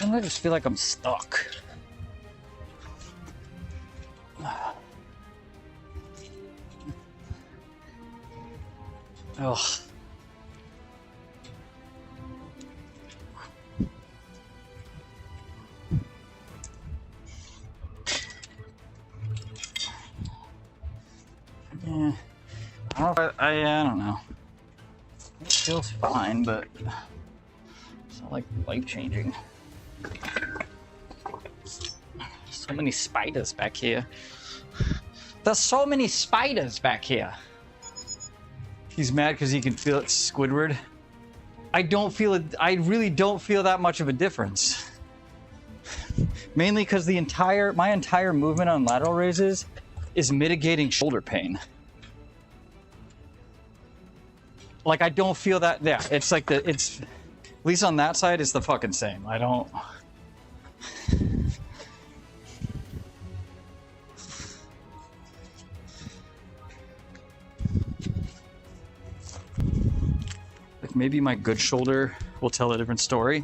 I just feel like I'm stuck. Ugh. Yeah. I don't know. It feels fine, but it's not like life-changing. So many spiders back here. There's so many spiders back here. He's mad because he can feel it, Squidward. I don't feel it. I really don't feel that much of a difference. Mainly because my entire movement on lateral raises is mitigating shoulder pain. Like I don't feel that. Yeah, it's like at least on that side, it's the fucking same. I don't. maybe my good shoulder will tell a different story.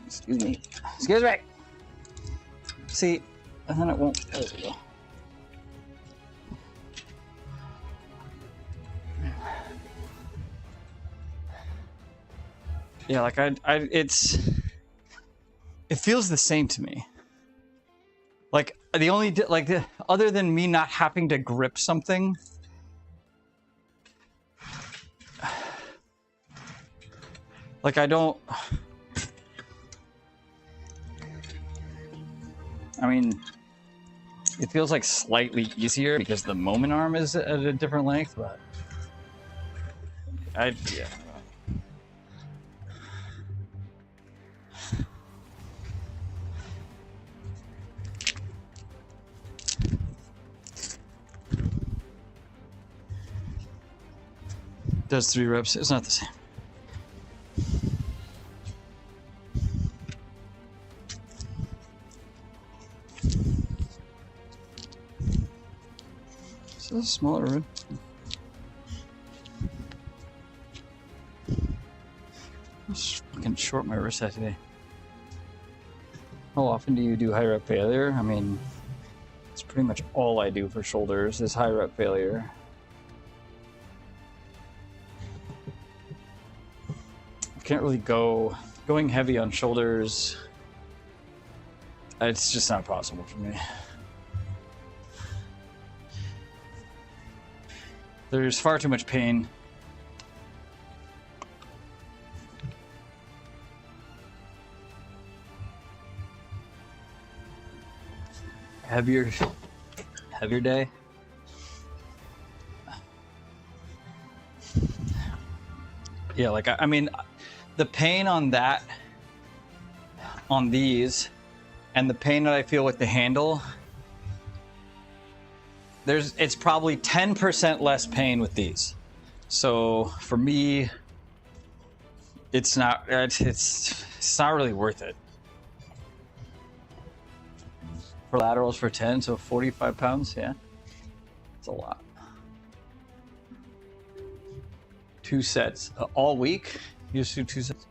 Excuse me. Excuse me. See, and then it won't. There we go. Yeah, like it feels the same to me. Like the only other than me not having to grip something, like I don't. I mean, it feels like slightly easier because the moment arm is at a different length, but yeah. Does 3 reps. It's not the same. So this is a smaller room. I'm just fucking short my wrist out today. How often do you do high rep failure? I mean, it's pretty much all I do for shoulders is high rep failure. Can't really going heavy on shoulders. It's just not possible for me. There's far too much pain. Heavier day. Yeah, like I mean, the pain on these, and the pain that I feel with the handle, it's probably 10% less pain with these. So for me, it's not really worth it. For laterals for 10, so 45 pounds, yeah, it's a lot. 2 sets all week. You just do 2 sets.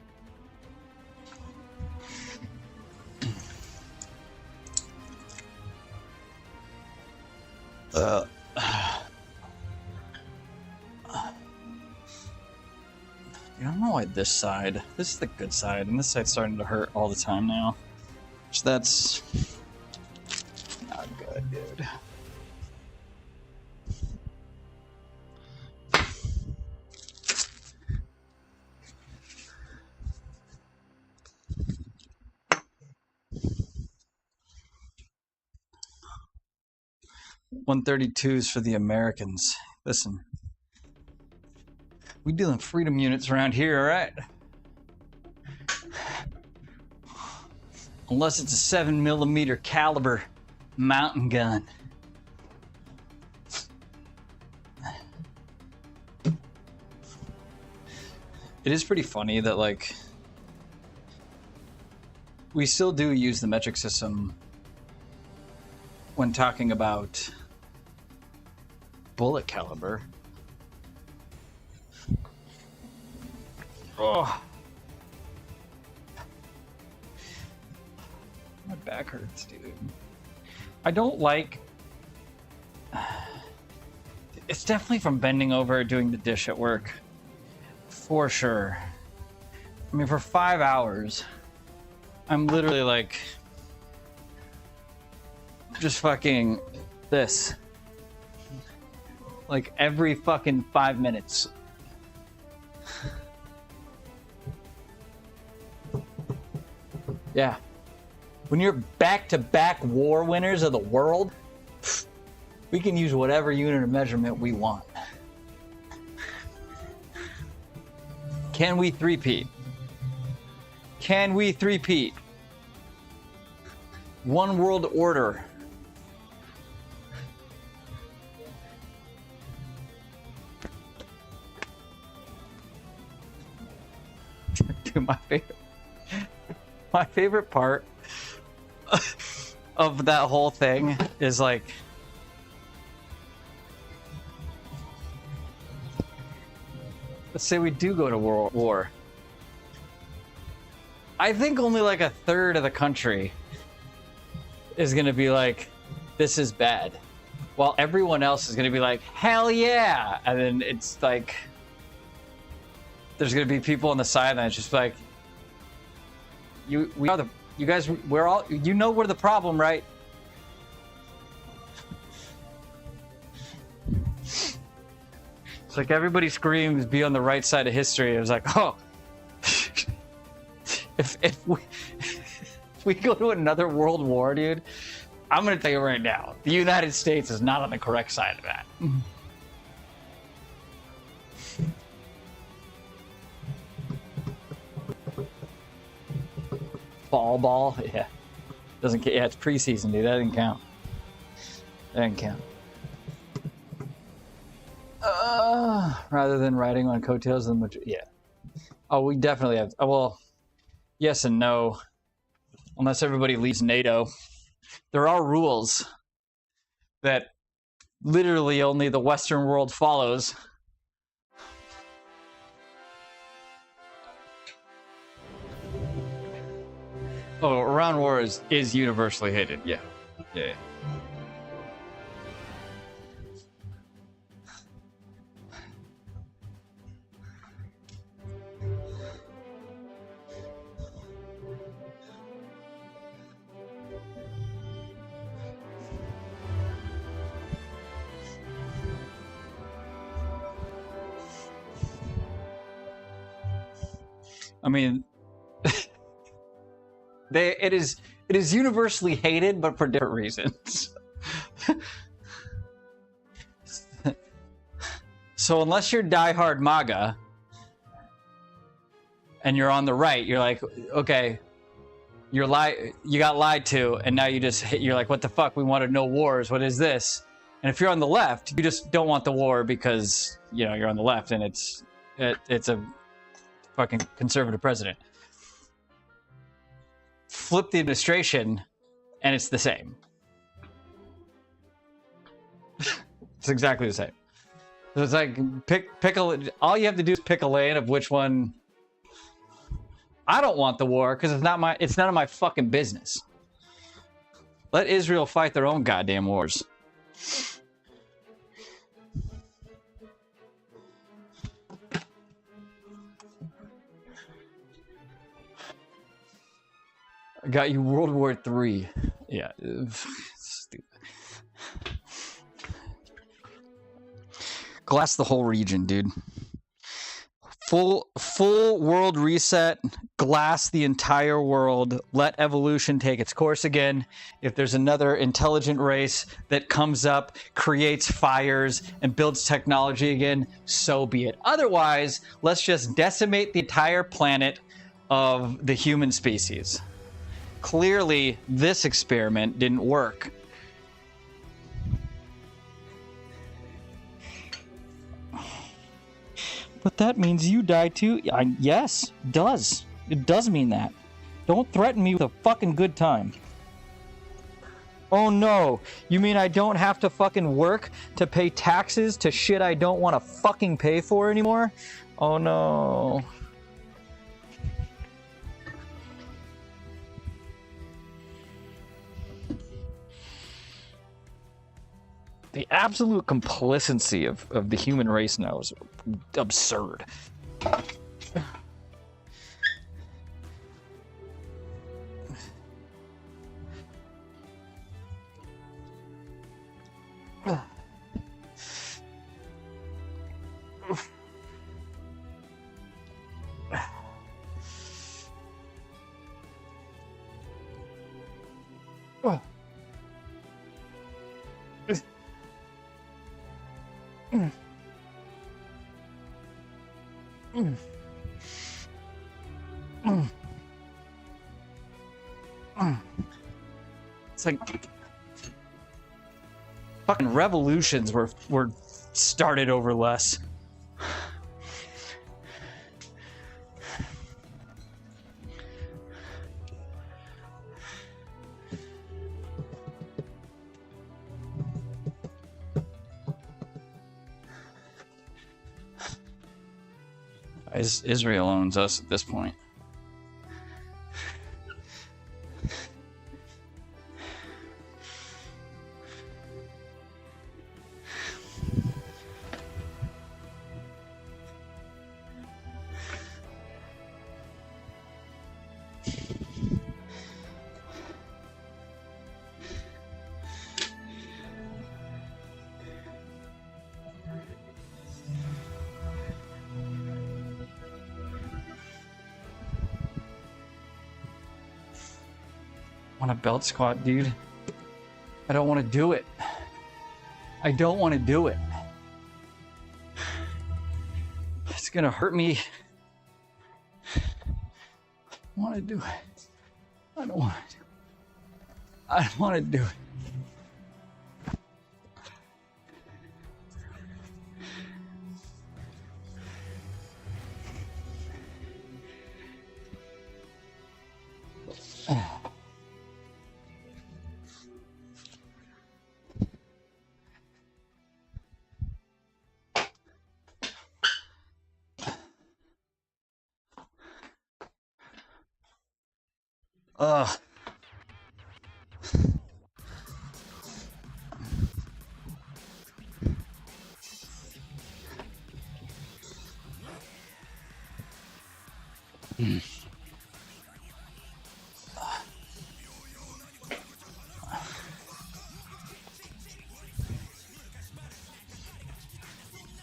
I don't know why this is the good side, and this side's starting to hurt all the time now. So that's not good, dude. .132s for the Americans. Listen, we dealing freedom units around here, all right? Unless it's a 7mm caliber mountain gun. It is pretty funny that, like, we still do use the metric system when talking about bullet caliber. Oh, my back hurts, dude. I don't like. It's definitely from bending over doing the dish at work, for sure. I mean, for 5 hours, I'm literally like just fucking this. Like every fucking 5 minutes. Yeah. When you're back-to-back war winners of the world, we can use whatever unit of measurement we want. Can we three-peat? Can we three-peat? One world order. Dude, my favorite part of that whole thing is like, let's say we do go to world war. I think only like a third of the country is going to be like, this is bad. While everyone else is going to be like, hell yeah. And then it's like, there's going to be people on the sidelines just like, we're all, you know, we're the problem, right? It's like everybody screams, be on the right side of history. It was like, oh, if we go to another world war, dude, I'm going to tell you right now, the United States is not on the correct side of that. Ball, yeah. Doesn't, yeah, it's preseason, dude. That didn't count. That didn't count. Rather than riding on coattails, yeah. Oh, we definitely have. Well, yes and no. Unless everybody leaves NATO, there are rules that literally only the Western world follows. Oh, Iran war is universally hated. Yeah. Yeah. I mean, it is universally hated, but for different reasons. So unless you're diehard MAGA and you're on the right, you're like, okay, you got lied to, and now you're like, what the fuck? We wanted no wars. What is this? And if you're on the left, you just don't want the war because, you know, you're on the left and it's a fucking conservative president. Flip the administration and it's the same. It's exactly the same. So it's like all you have to do is pick a lane of which one. I don't want the war because it's none of my fucking business. Let Israel fight their own goddamn wars. I got you World War III. Yeah. Stupid. Glass the whole region, dude. Full world reset. Glass the entire world. Let evolution take its course again. If there's another intelligent race that comes up, creates fires, and builds technology again, so be it. Otherwise, let's just decimate the entire planet of the human species. Clearly, this experiment didn't work. But that means you die too? Yes, it does. It does mean that. Don't threaten me with a fucking good time. Oh no, you mean I don't have to fucking work to pay taxes to shit I don't want to fucking pay for anymore? Oh no. The absolute complacency of the human race now is absurd. It's like fucking revolutions were started over less. Israel owns us at this point. Want a belt squat, dude? I don't want to do it. I don't want to do it. It's gonna hurt me. I don't want to do it. I don't want to do it. I don't want to do it. Ugh.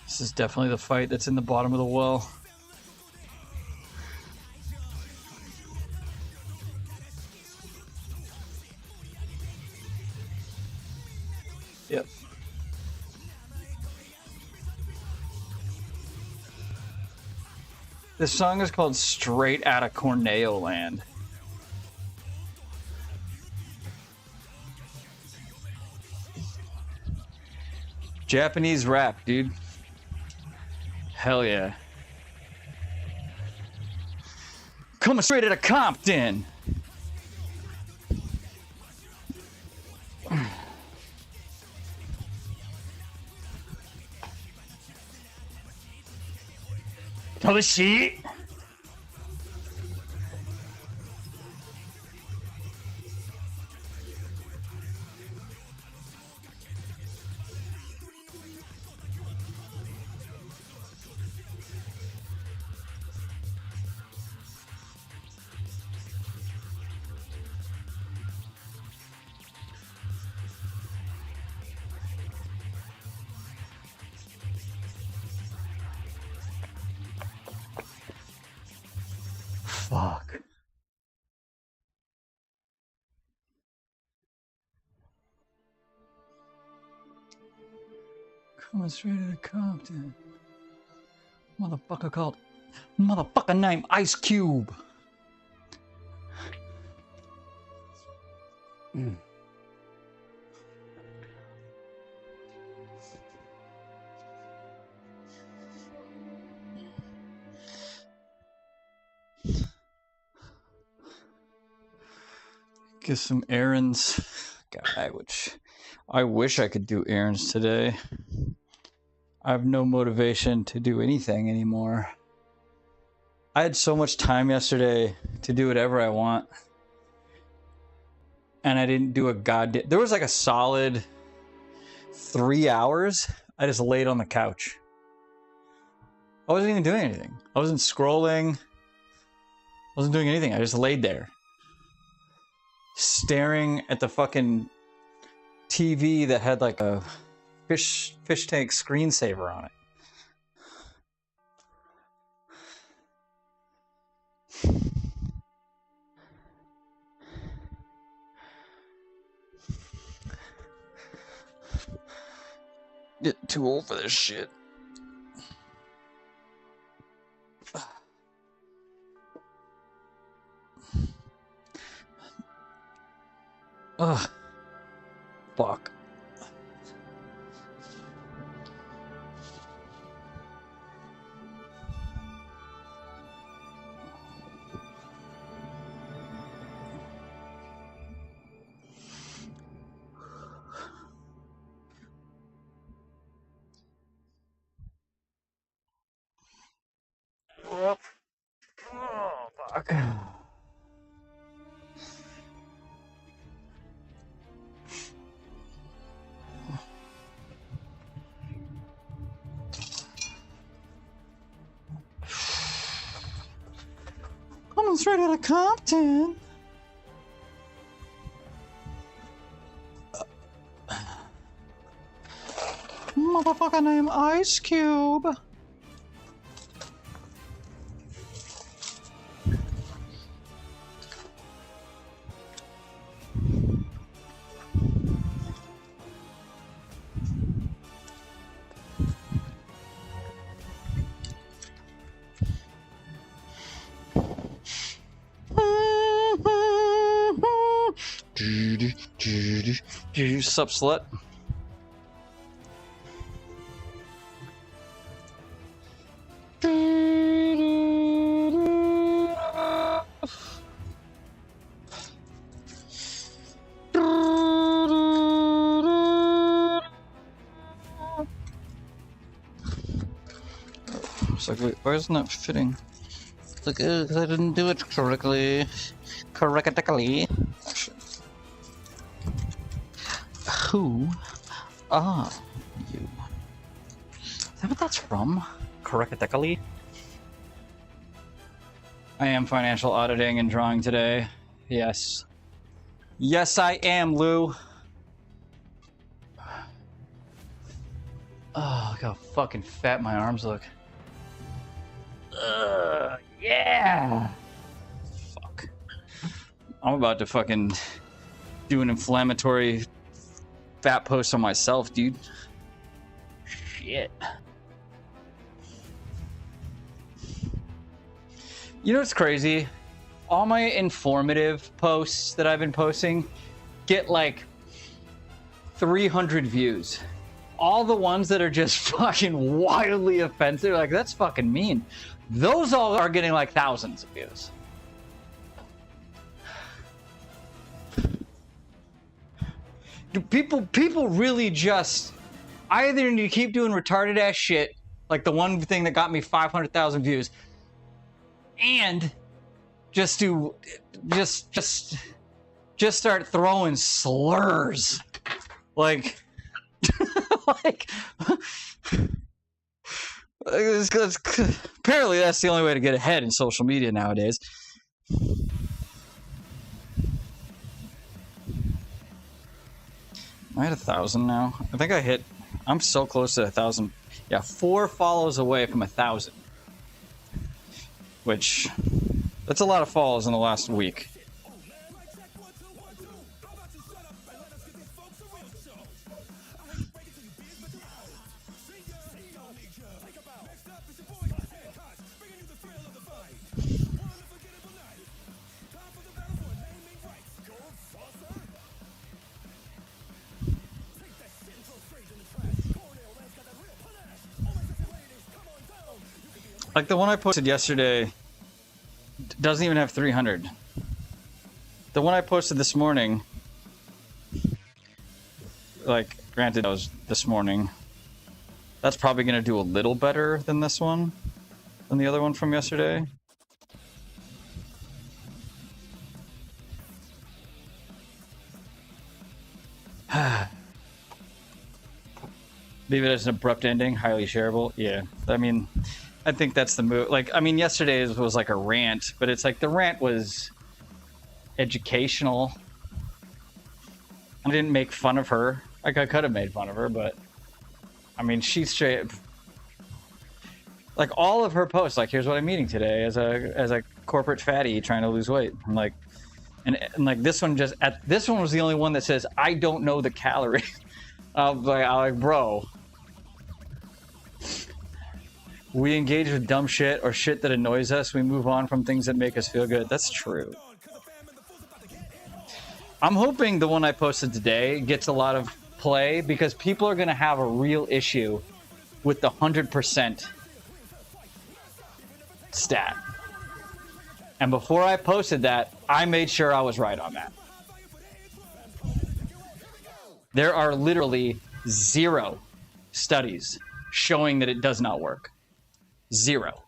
This is definitely the fight that's in the bottom of the well. Yep. This song is called Straight Outta Corneo Land. Japanese rap, dude. Hell yeah. Coming straight out of Compton. Holy shit. Fuck. Coming straight out of Compton. Motherfucker named Ice Cube. Get some errands. God, I wish I could do errands today. I have no motivation to do anything anymore. I had so much time yesterday to do whatever I want. And I didn't do a goddamn... There was like a solid 3 hours I just laid on the couch. I wasn't even doing anything. I wasn't scrolling. I wasn't doing anything. I just laid there, staring at the fucking TV that had like a fish tank screensaver on it. Get too old for this shit. Ugh. Fuck. Fuck. Coming straight out of Compton. Motherfucker named Ice Cube. Sup, slut? It's like, wait, why isn't that fitting? It's like, because I didn't do it correctly. Correctly. Who are you? Is that what that's from? Correctly? I am financial auditing and drawing today. Yes. Yes, I am, Lou. Oh, look how fucking fat my arms look. Yeah! Fuck. I'm about to fucking do an inflammatory fat post on myself, dude. Shit. You know what's crazy? All my informative posts that I've been posting get like 300 views. All the ones that are just fucking wildly offensive, like that's fucking mean. Those all are getting like thousands of views. People really just either need to keep doing retarded ass shit, like the one thing that got me 500,000 views, and just start throwing slurs, like, like. Apparently, that's the only way to get ahead in social media nowadays. I had 1,000 now. I think I hit. I'm so close to 1,000. Yeah, 4 follows away from 1,000. Which, that's a lot of follows in the last week. Like the one I posted yesterday doesn't even have 300. The one I posted this morning, like granted that was this morning, that's probably going to do a little better than this one, than the other one from yesterday. Leave it as an abrupt ending, highly shareable. Yeah, I mean, I think that's the move. Like, I mean, yesterday's was like a rant, but it's like the rant was educational. I didn't make fun of her. Like, I could have made fun of her, but I mean, she's straight. Like all of her posts, like, here's what I'm eating today as a corporate fatty trying to lose weight. I'm like, and like this one this one was the only one that says I don't know the calories. I'm like, bro. We engage with dumb shit or shit that annoys us. We move on from things that make us feel good. That's true. I'm hoping the one I posted today gets a lot of play because people are going to have a real issue with the 100% stat. And before I posted that, I made sure I was right on that. There are literally 0 studies showing that it does not work. 0.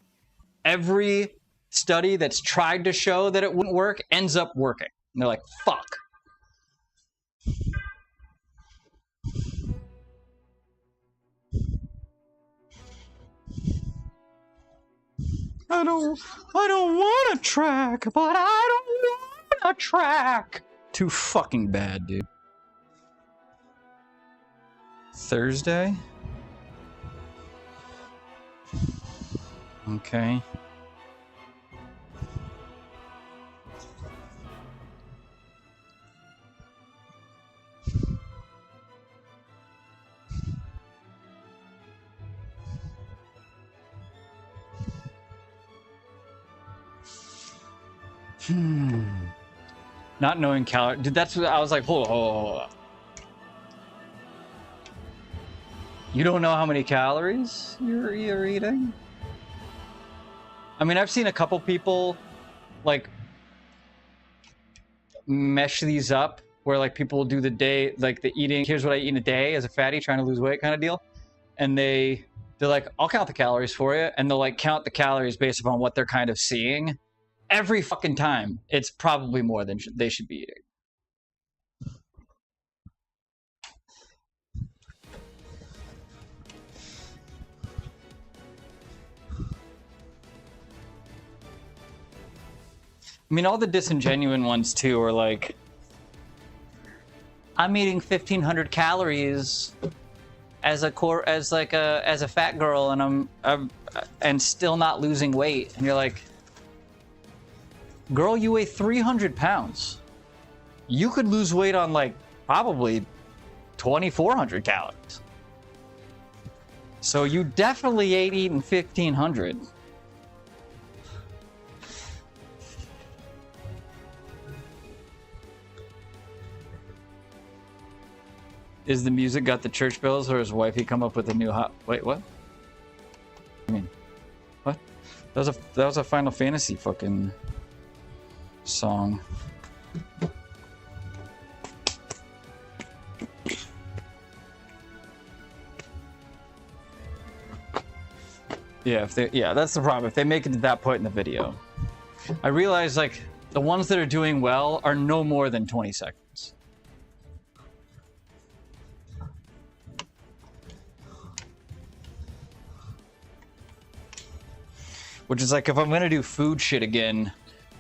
Every study that's tried to show that it wouldn't work ends up working. And they're like, fuck. I don't want to track, but I don't want to track. Too fucking bad, dude. Thursday? Okay. Not knowing calories. Dude, that's what I was like, hold on. You don't know how many calories you're eating? I mean, I've seen a couple people, like, mesh these up, where, like, people will do the day, like, the eating, here's what I eat in a day as a fatty trying to lose weight kind of deal. And they're like, I'll count the calories for you. And they'll, like, count the calories based upon what they're kind of seeing. Every fucking time, it's probably more than they should be eating. I mean, all the disingenuous ones too are like, I'm eating 1,500 calories as a fat girl, and I'm still not losing weight. And you're like, girl, you weigh 300 pounds. You could lose weight on like probably 2,400 calories. So you definitely ain't eating 1,500. Is the music got the church bells, or has wifey come up with a new hot? Wait, what? I mean, what? That was a Final Fantasy fucking song. Yeah, that's the problem. If they make it to that point in the video, I realize like the ones that are doing well are no more than 20 seconds. Which is like, if I'm gonna do food shit again,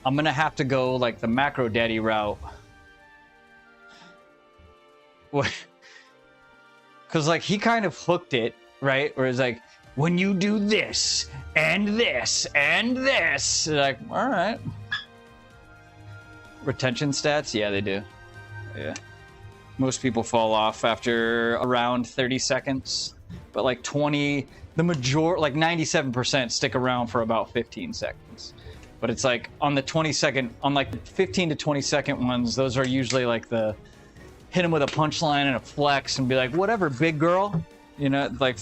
I'm gonna have to go like the macro daddy route. What? Because like he kind of hooked it, right? Where it's like, when you do this and this and this, like, all right. Retention stats, yeah, they do. Yeah, most people fall off after around 30 seconds, but like 20. The like 97% stick around for about 15 seconds. But it's like on the 20-second, on like 15 to 20-second ones, those are usually like the hit him with a punchline and a flex and be like, whatever, big girl. You know, like,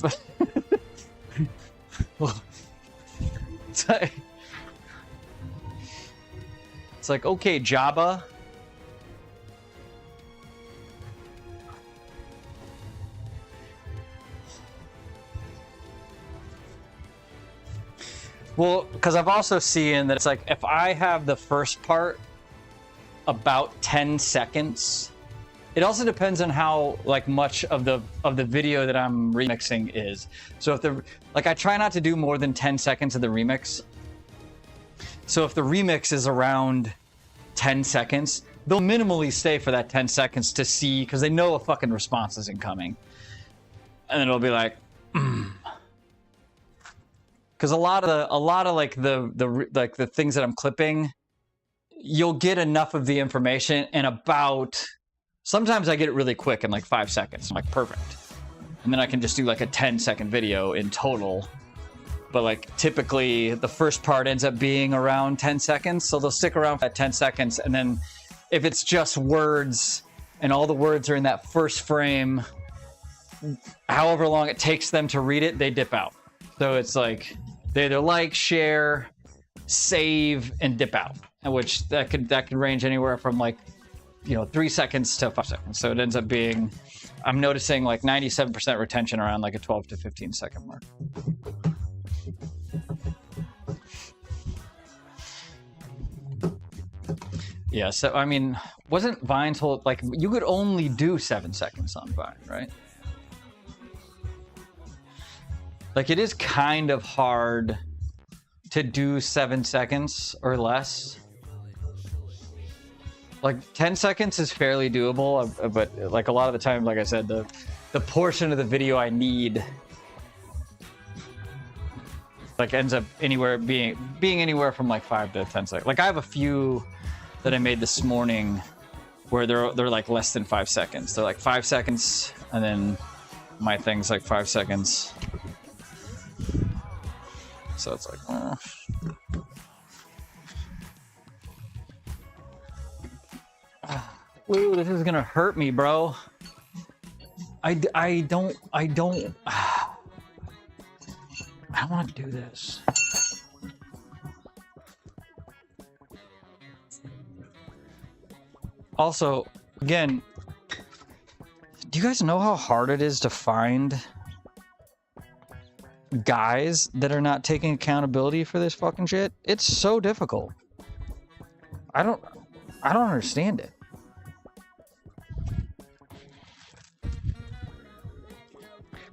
it's like, okay, Jabba. Well, because I've also seen that it's like, if I have the first part about 10 seconds, it also depends on how like much of the video that I'm remixing is. So if I try not to do more than 10 seconds of the remix. So if the remix is around 10 seconds, they'll minimally stay for that 10 seconds to see, because they know a fucking response isn't coming. And then it'll be like, because a lot of like the things that I'm clipping, you'll get enough of the information in about, sometimes I get it really quick in like 5 seconds. I'm like, perfect. And then I can just do like a 10-second video in total. But like typically the first part ends up being around 10 seconds. So they'll stick around for that 10 seconds. And then if it's just words and all the words are in that first frame, however long it takes them to read it, they dip out. So it's like they either like, share, save, and dip out, which that could range anywhere from like, 3 seconds to 5 seconds. So it ends up being, I'm noticing like 97% retention around like a 12 to 15 second mark. Yeah, so I mean, wasn't Vine's whole, like, you could only do 7 seconds on Vine, right? Like, it is kind of hard to do 7 seconds or less. Like, 10 seconds is fairly doable, but like a lot of the time, like I said, the portion of the video I need like ends up anywhere being anywhere from like 5 to 10 seconds. Like I have a few that I made this morning where they're like less than 5 seconds. They're like 5 seconds, and then my thing's like 5 seconds. So it's like, ooh, this is gonna hurt me, bro. I don't want to do this. Also, again, do you guys know how hard it is to find guys that are not taking accountability for this fucking shit? It's so difficult. I don't understand it.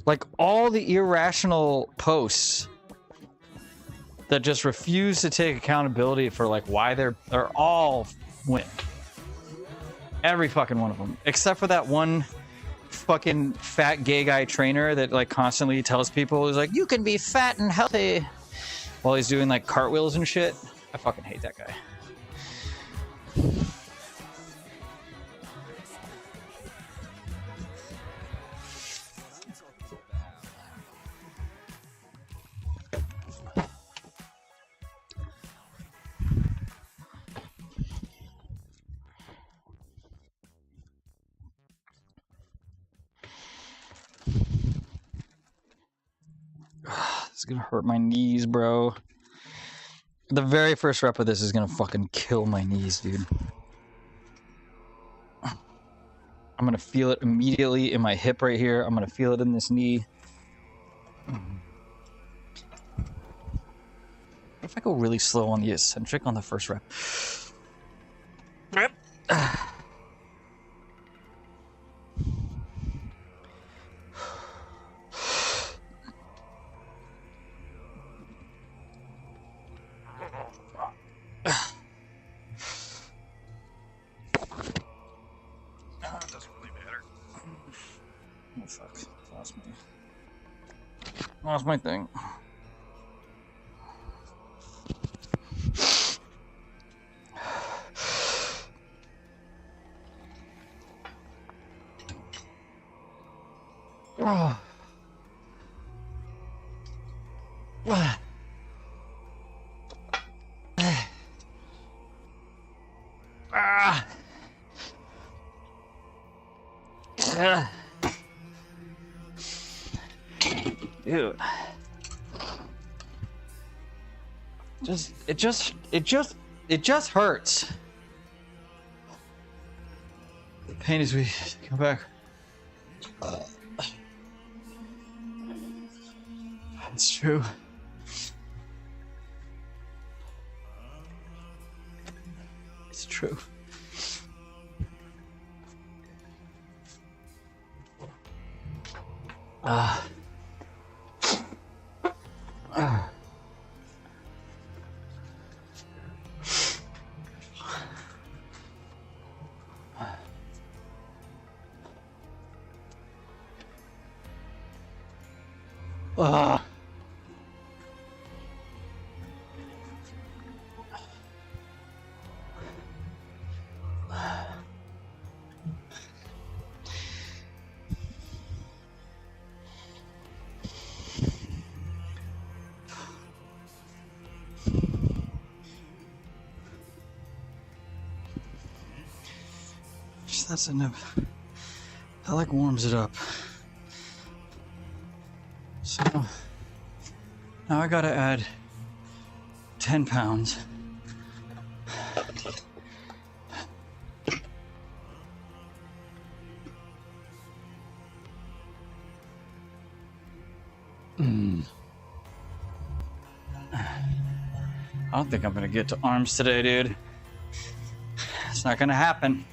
Like all the irrational posts that just refuse to take accountability for like why they're all win. Every fucking one of them, except for that one fucking fat gay guy trainer that like constantly tells people, he's like, you can be fat and healthy while he's doing like cartwheels and shit. I fucking hate that guy. It's gonna hurt my knees, bro. The very first rep of this is gonna fucking kill my knees, dude. I'm gonna feel it immediately in my hip right here. I'm gonna feel it in this knee. What if I go really slow on the eccentric on the first rep? Oh fuck, lost my thing. Oh. Dude, it just hurts. The pain as we come back. It's true. It's true. That's enough. That like warms it up. So now I gotta add 10 pounds. I don't think I'm gonna get to arms today, dude. It's not gonna happen.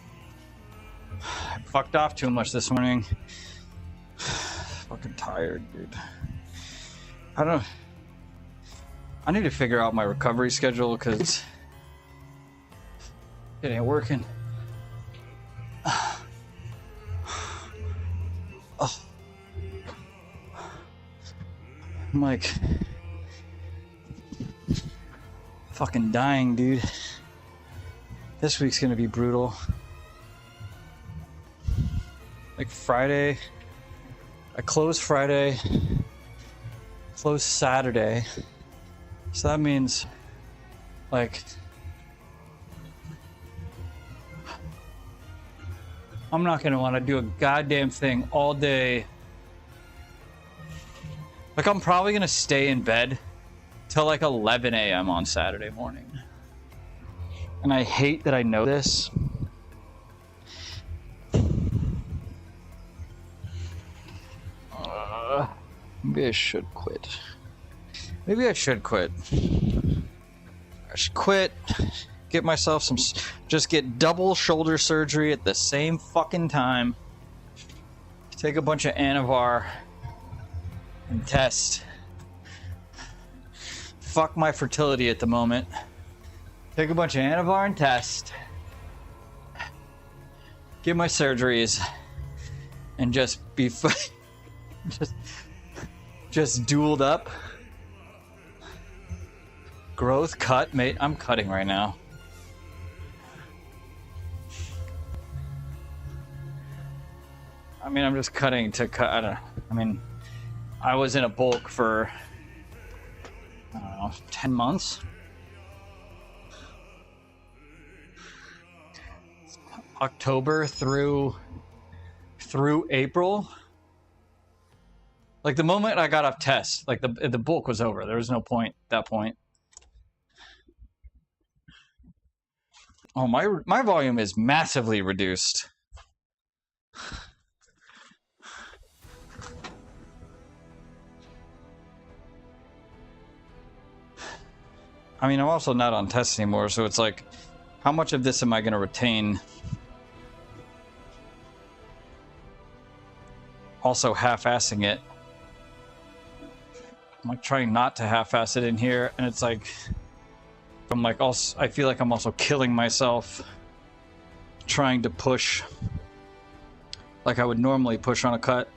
I fucked off too much this morning. Fucking tired, dude. I need to figure out my recovery schedule because it ain't working. Oh. I'm like fucking dying, dude. This week's gonna be brutal. Like Friday, I closed Friday, closed Saturday. So that means like I'm not gonna want to do a goddamn thing all day. Like I'm probably gonna stay in bed till like 11 a.m. on Saturday morning. And I hate that I know this. Maybe I should quit. Maybe I should quit. I should quit, get myself some, just get double shoulder surgery at the same fucking time. Take a bunch of Anavar and test. Fuck my fertility at the moment. Take a bunch of Anavar and test. Get my surgeries and just be just dueled up. Growth cut, mate. I'm cutting right now. I mean, I'm just cutting to cut. I mean, I was in a bulk for, I don't know, 10 months. October through April. Like the moment I got off test, like the bulk was over. There was no point at that point. Oh, my volume is massively reduced. I mean, I'm also not on test anymore, so it's like, how much of this am I going to retain? Also half-assing it. I'm like trying not to half-ass it in here, and it's like, I'm like also, I feel like I'm also killing myself trying to push like I would normally push on a cut.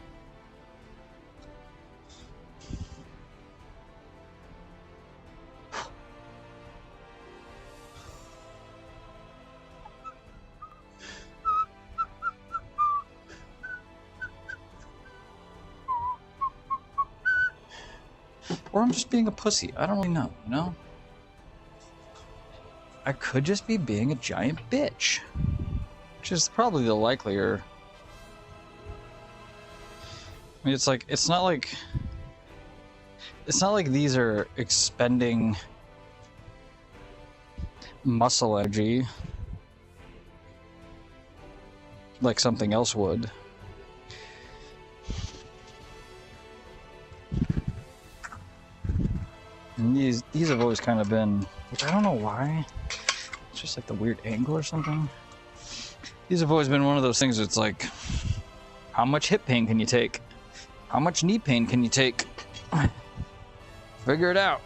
Or I'm just being a pussy. I don't really know, you know? I could just be being a giant bitch. Which is probably the likelier. I mean, it's like, it's not like these are expending muscle energy like something else would. And these have always kind of been, which I don't know why. It's just like the weird angle or something. These have always been one of those things that's like, how much hip pain can you take? How much knee pain can you take? Figure it out.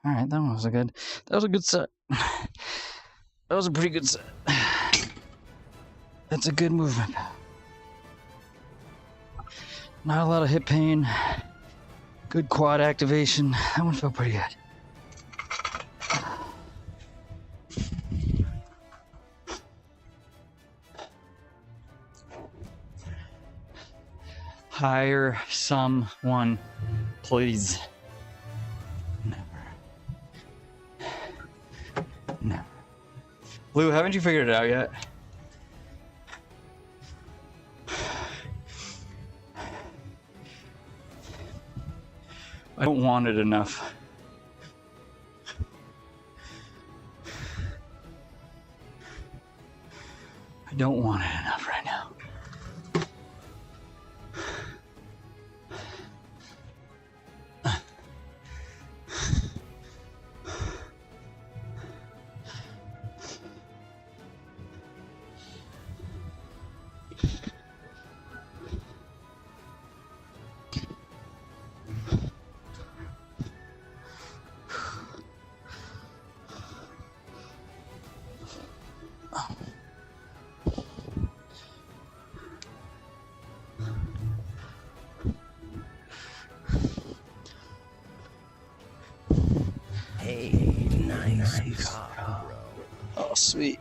All right, that was a good set. That was a pretty good set. That's a good movement. Not a lot of hip pain. Good quad activation. That one felt pretty good. Hire someone, please. Never. Never. Lou, haven't you figured it out yet? I don't want it enough. I don't want it enough right now. Hey, nice car, bro. Oh, sweet.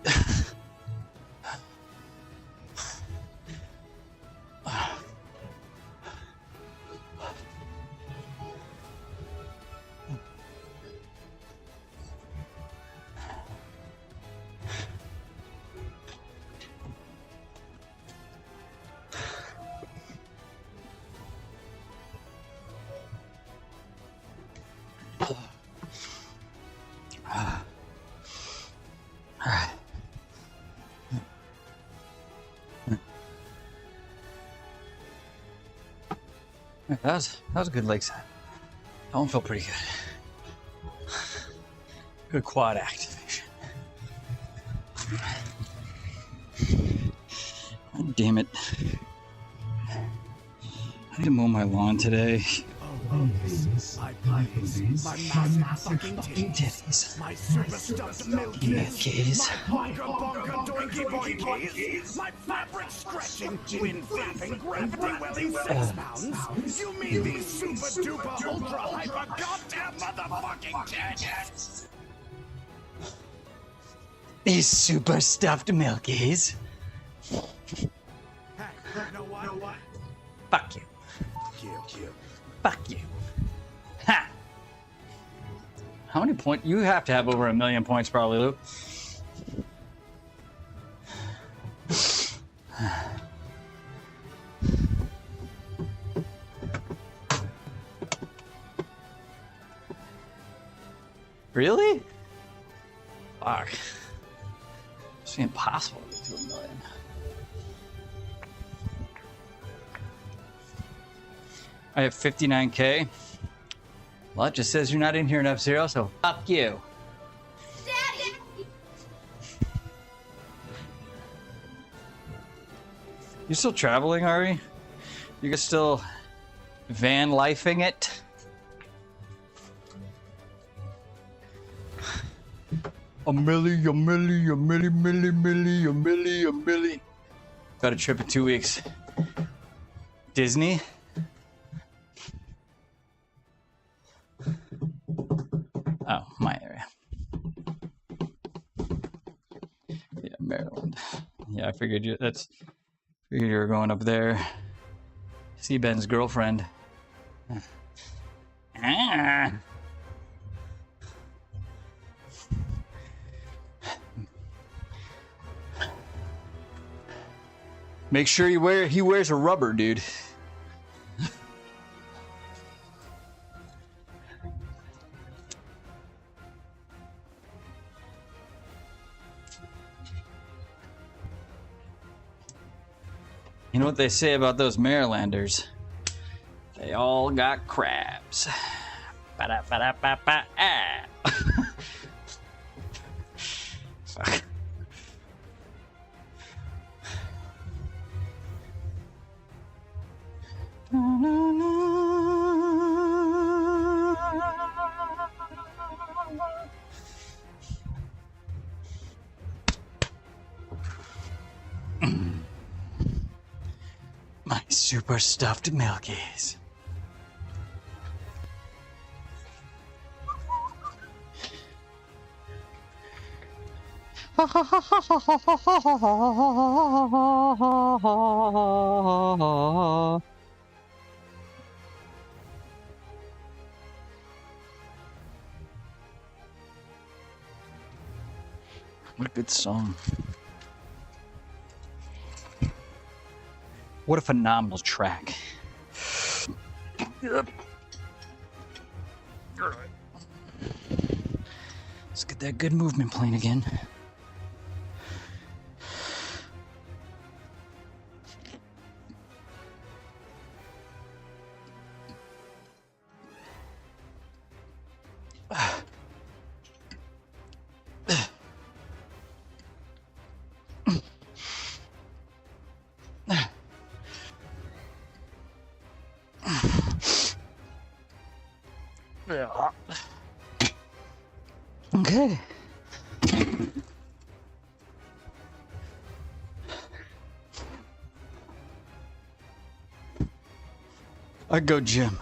That was a good leg set. That one felt pretty good. Good quad activation. God damn it. I need to mow my lawn today. My fucking titties. My super stuffed milkies. My bonker doinky boinkies. My fabric stretching, wind flapping, gravity welling 6 pounds. You mean these super duper ultra hyper goddamn motherfucking titties? These super stuffed milkies. Hey, you know what? Fuck you. Fuck you. Ha! How many points? You have to have over 1 million points, probably, Luke. Really? Fuck. It's impossible to get to 1 million. I have 59K. Well, it just says you're not in here in F-Zero, so fuck you. Daddy! You still traveling, Ari? You guys still van lifing it? A milli. Got a trip in 2 weeks. Disney? Oh, my area. Yeah, Maryland. Yeah, I figured you were going up there. See Ben's girlfriend. Ah. Make sure he wears a rubber, dude. You know what they say about those Marylanders? They all got crabs. Ba-da-ba-da-ba-ba-ah. Fuck. My super stuffed milkies. What a good song. What a phenomenal track. Yep. All right. Let's get that good movement playing again. Yeah. Okay. I go gym.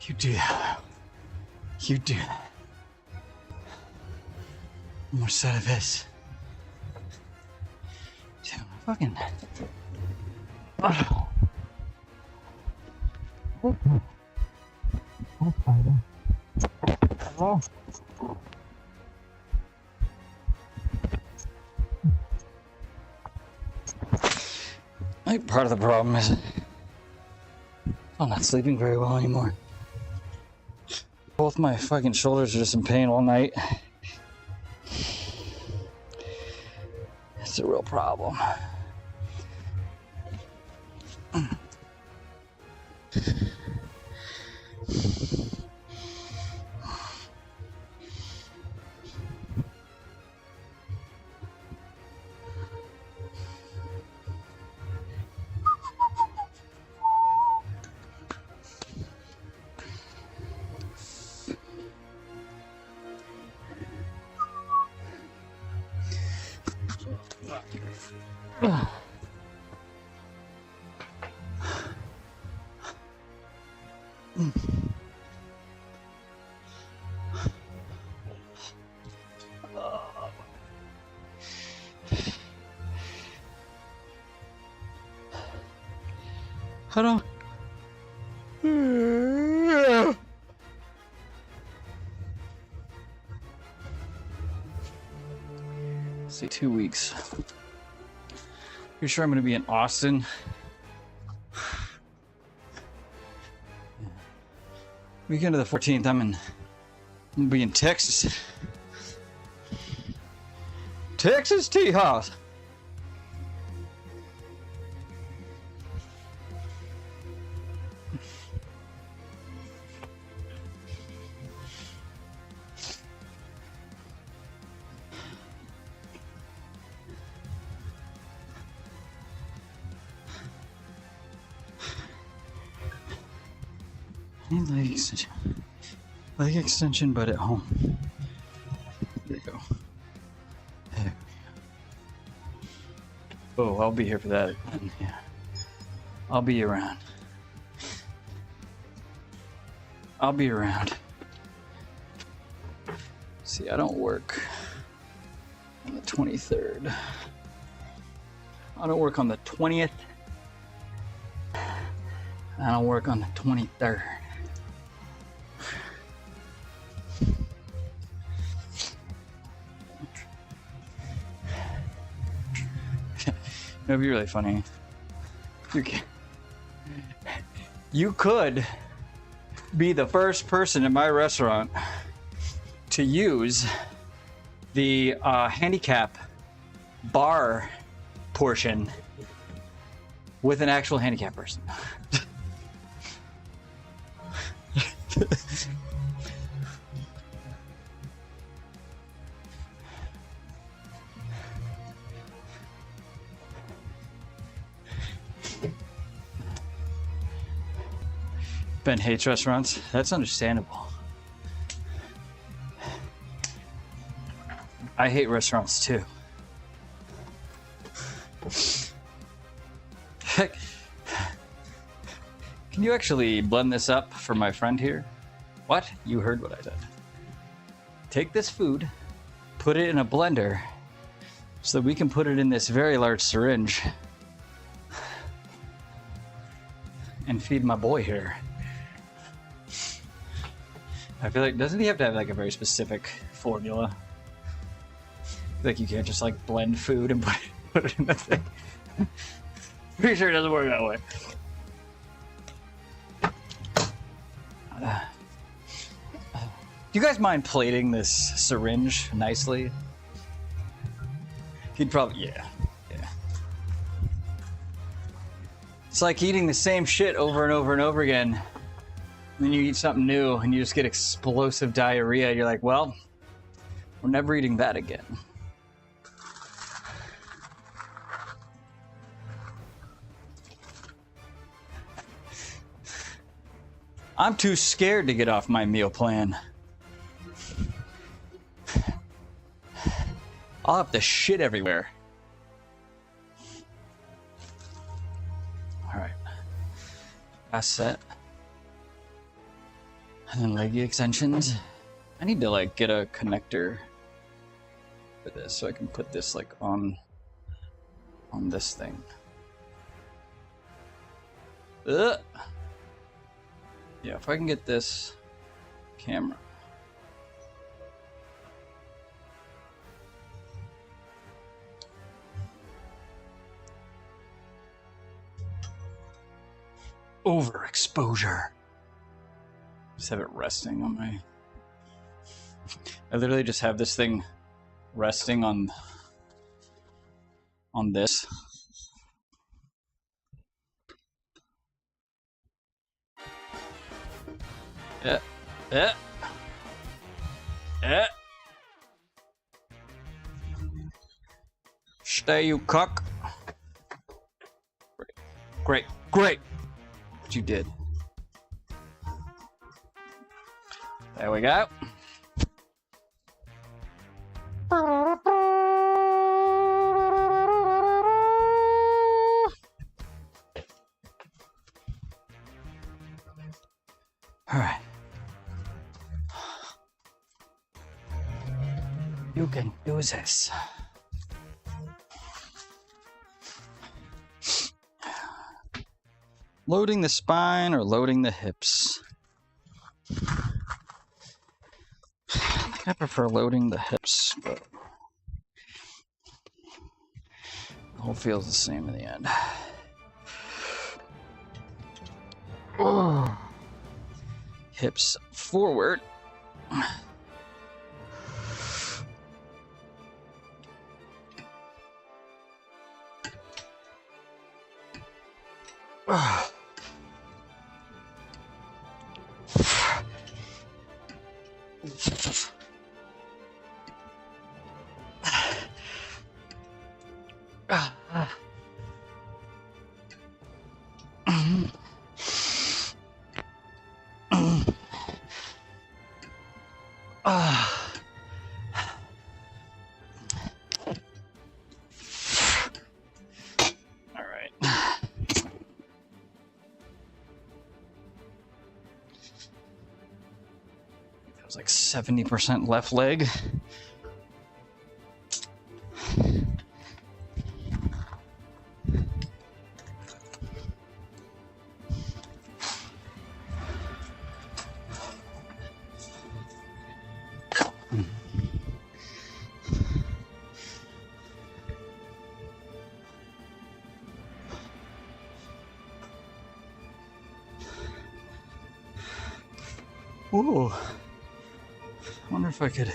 You do that. You do that. One more set of this. Dude, fucking. I think part of the problem is I'm not sleeping very well anymore. Both my fucking shoulders are just in pain all night. It's a real problem. I don't. See, 2 weeks. You sure I'm gonna be in Austin? Weekend of the 14th, I'm gonna be in Texas. Texas Tea House. Need leg extension. Leg extension, but at home. There you go. There we go. Oh, I'll be here for that. Yeah. I'll be around. I'll be around. See, I don't work on the 23rd. I don't work on the 20th. I don't work on the 23rd. It'd be really funny. You could be the first person in my restaurant to use the handicap bar portion with an actual handicap person. Ben hates restaurants. That's understandable. I hate restaurants too. Heck, can you actually blend this up for my friend here? What? You heard what I said. Take this food, put it in a blender, so that we can put it in this very large syringe and feed my boy here. I feel like, doesn't he have to have like a very specific formula? Like you can't just like blend food and put it in the thing. Pretty sure it doesn't work that way. Do you guys mind plating this syringe nicely? He'd probably, yeah. It's like eating the same shit over and over and over again. And then you eat something new and you just get explosive diarrhea. You're like, well, we're never eating that again. I'm too scared to get off my meal plan. I'll have to shit everywhere. Alright. Pass set. And then leggy extensions. I need to like get a connector for this so I can put this like on this thing. Yeah, if I can get this camera. Overexposure. Just have it resting on my... I literally just have this thing resting on this. Yeah. Stay, you cuck. Great. What you did. There we go. All right. You can do this. Loading the spine or loading the hips? I think I prefer loading the hips, but the whole feels the same in the end. Oh. Hips forward. Like 70% left leg. Ooh. I wonder if I could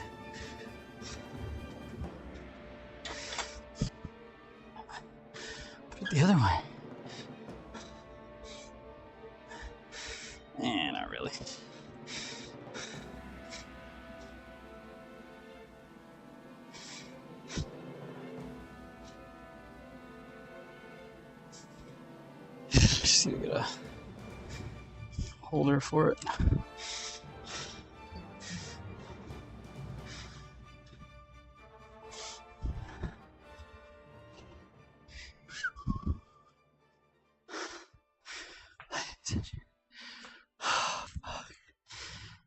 put it the other way. Not really. Just need to get a holder for it.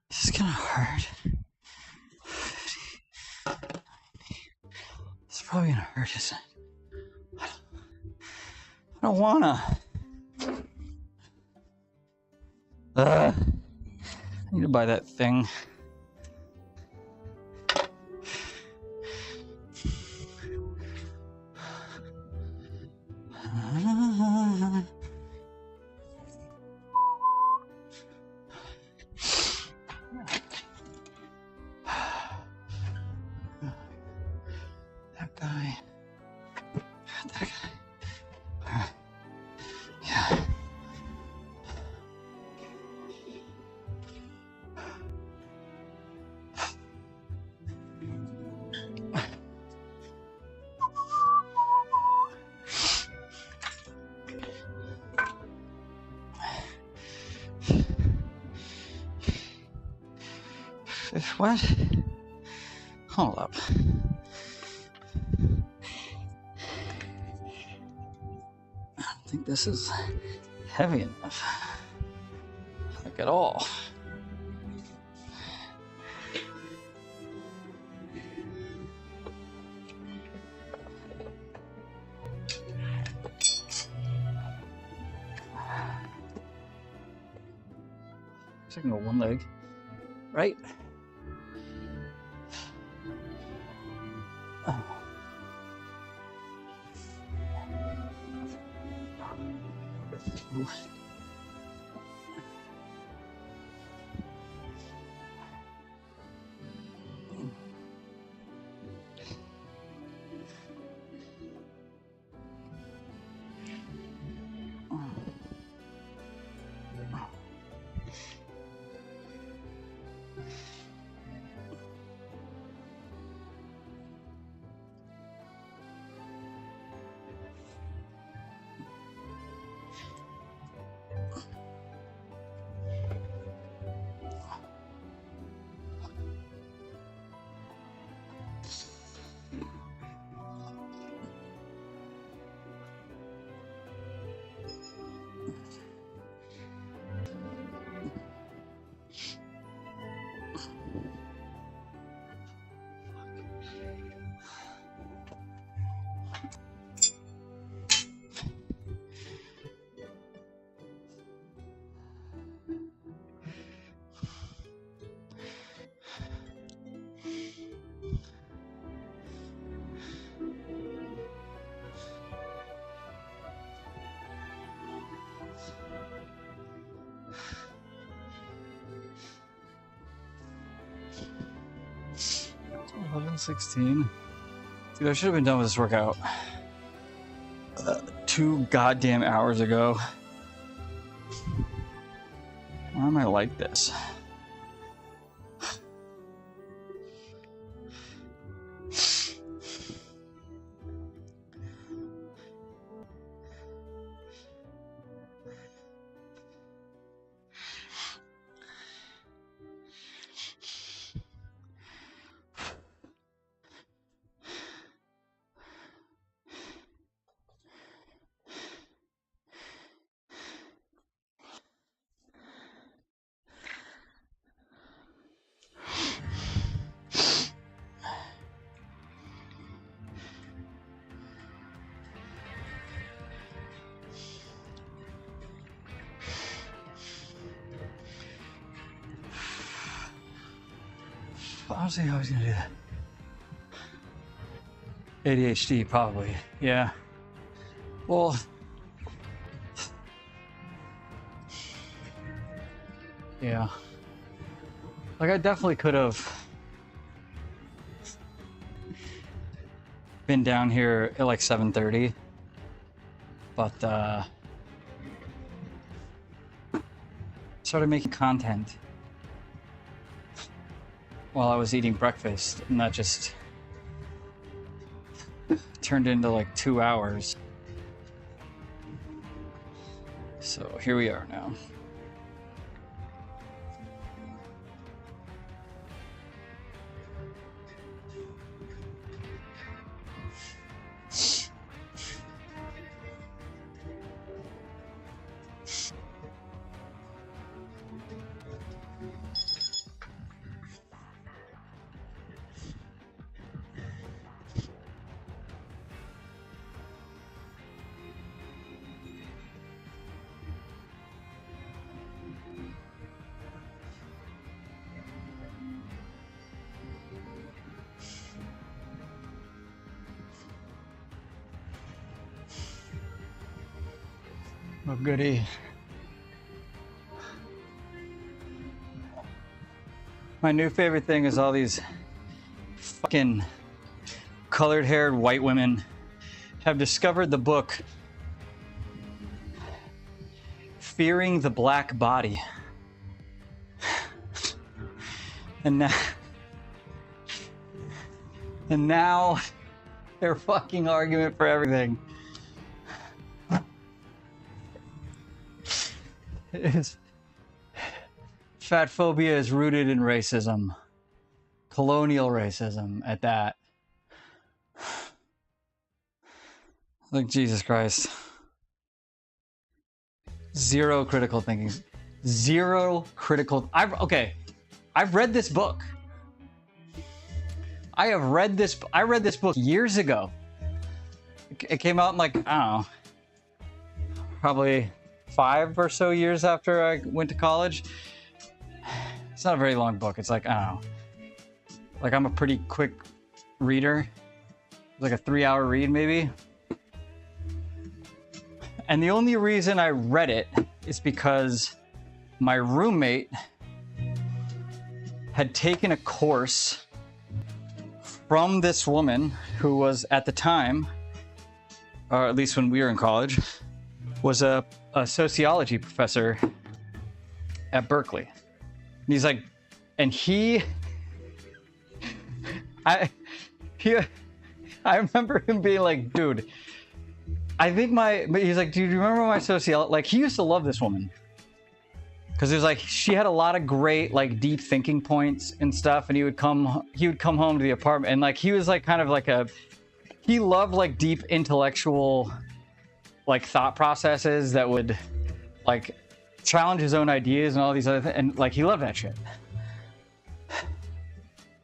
This is gonna hurt. 50, 90. It's probably gonna hurt, isn't it? I don't wanna. I need to buy that thing. That guy. That guy. Yeah. What? Hold up. I don't think this is heavy enough. Like at all. I can go one leg, right? $11:16. Dude, I should have been done with this workout 2 goddamn hours ago. Why am I like this? Honestly, I was gonna do that. ADHD, probably. Yeah. Well, yeah. Like, I definitely could have been down here at like 7:30, but started making content while I was eating breakfast, and that just turned into like 2 hours. So here we are now. Oh, goody. My new favorite thing is all these fucking colored-haired white women have discovered the book Fearing the Black Body. And now their fucking argument for everything is fat phobia is rooted in racism, colonial racism at that. Like, Jesus Christ. Zero critical thinking. Zero critical. I've read this book. I read this book years ago. It came out in, like, I don't know, probably 5 or so years after I went to college. It's not a very long book. It's like, I don't know. Like, I'm a pretty quick reader. It's like a 3-hour read, maybe. And the only reason I read it is because my roommate had taken a course from this woman who was, at the time, or at least when we were in college, was a sociology professor at Berkeley. And he's like, and I remember him being like, dude, I think he's like, do you remember my sociology? Like, he used to love this woman. Because it was like, she had a lot of great, like, deep thinking points and stuff. And he would come home to the apartment. And, like, he was, like, kind of like he loved, like, deep intellectual, like, thought processes that would, like, challenge his own ideas and all these other things. And, like, he loved that shit.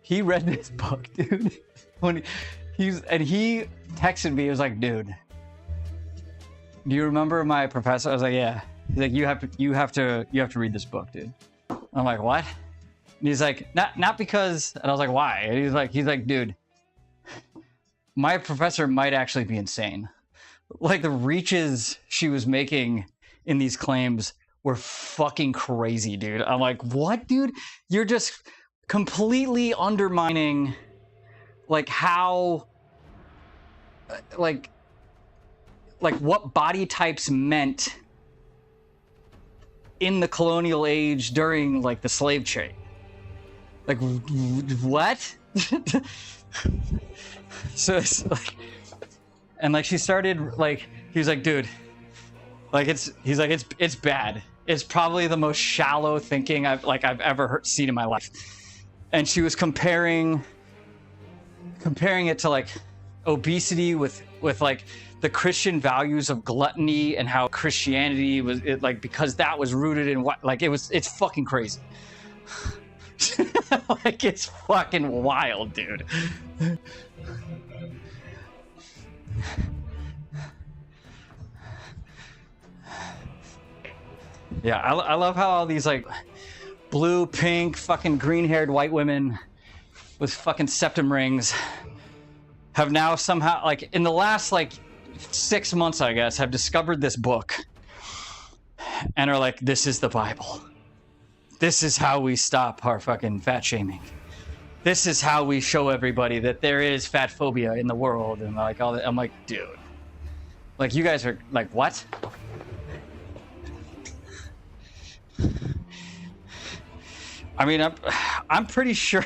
He read this book, dude. He texted me. He was like, dude, do you remember my professor? I was like, yeah. He's like, you have to read this book, dude. I'm like, what? And he's like, not because. And I was like, why? And he's like, dude, my professor might actually be insane. Like, the reaches she was making in these claims were fucking crazy, dude. I'm like, what, dude? You're just completely undermining, like, how, like what body types meant in the colonial age during, like, the slave trade. Like, what? So it's like, and, like, she started, like, he was like, dude, like, it's bad. It's probably the most shallow thinking I've ever seen in my life. And she was comparing it to, like, obesity with like the Christian values of gluttony, and how Christianity was, like, because that was rooted in what, like, it's fucking crazy. Like, it's fucking wild, dude. Yeah, I love how all these, like, blue, pink, fucking green-haired white women with fucking septum rings have now somehow, like, in the last, like, 6 months, I guess, have discovered this book and are like, this is the Bible. This is how we stop our fucking fat shaming. This is how we show everybody that there is fat phobia in the world, and, like, all that. I'm like, dude, like, you guys are like, what? I mean, I'm pretty sure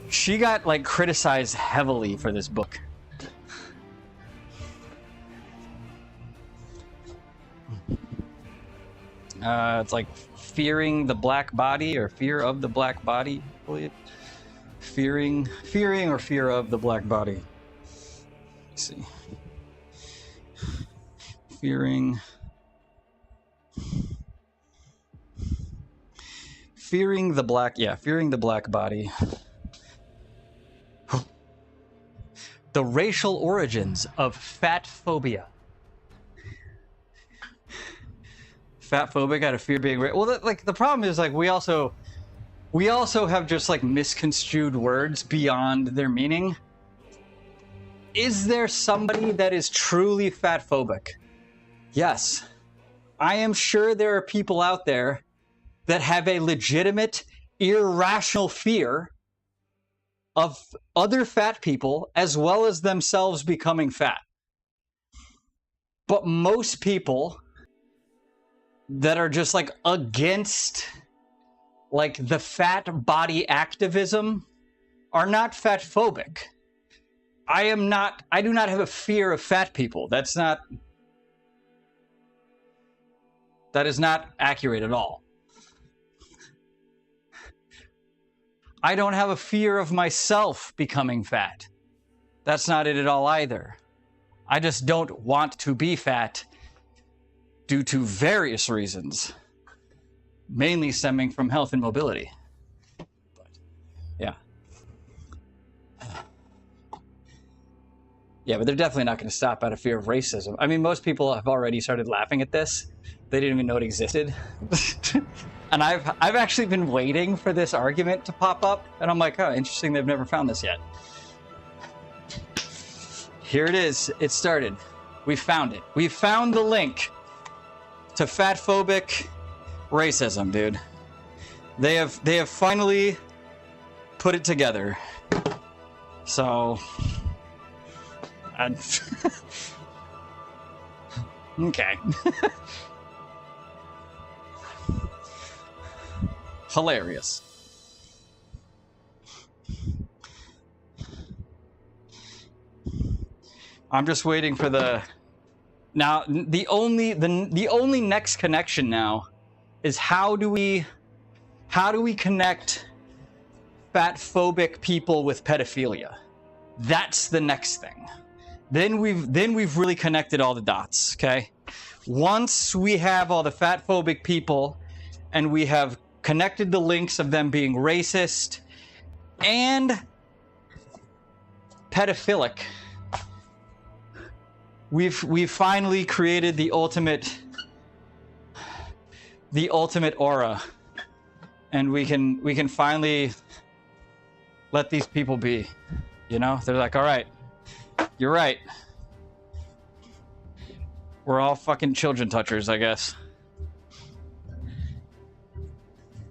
she got, like, criticized heavily for this book. It's like Fearing the Black Body, or Fear of the Black Body, I believe. Fearing or Fear of the Black Body. Let's see. Fearing the Black Body. The racial origins of fat phobia. Fat phobic out of fear being well, like, the problem is, like, we also have just, like, misconstrued words beyond their meaning. Is there somebody that is truly fat phobic? Yes. I am sure there are people out there that have a legitimate, irrational fear of other fat people as well as themselves becoming fat. But most people that are just like against like the fat body activism are not fat phobic. I do not have a fear of fat people. That is not accurate at all. I don't have a fear of myself becoming fat. That's not it at all either. I just don't want to be fat due to various reasons, mainly stemming from health and mobility. But, yeah. Yeah, but they're definitely not going to stop out of fear of racism. I mean, most people have already started laughing at this. They didn't even know it existed. And I've actually been waiting for this argument to pop up, and I'm like, oh, interesting, they've never found this yet. Here it is. It started. We found it. We found the link to fatphobic racism, dude. They have finally put it together. So, okay. Hilarious. I'm just waiting for the only next connection now is how do we connect fat phobic people with pedophilia? That's the next thing. Then we've really connected all the dots, okay? Once we have all the fat phobic people and we have connected the links of them being racist and pedophilic, we've finally created the ultimate aura, and we can finally let these people be. You know, they're like, all right, you're right. We're all fucking children touchers, I guess.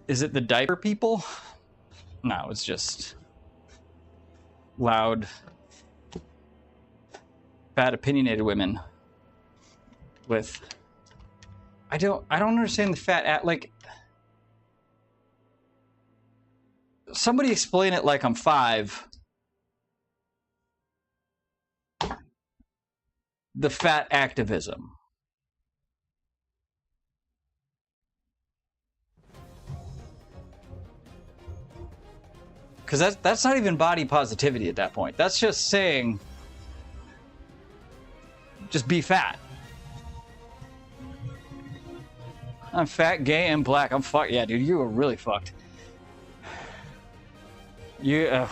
Is it the diaper people? No, it's just loud, fat, opinionated women with. I don't understand the fat like. Somebody explain it like I'm 5. The fat activism. Because that's not even body positivity at that point. That's just saying, just be fat. I'm fat, gay, and black. I'm fucked. Yeah, dude, you were really fucked. I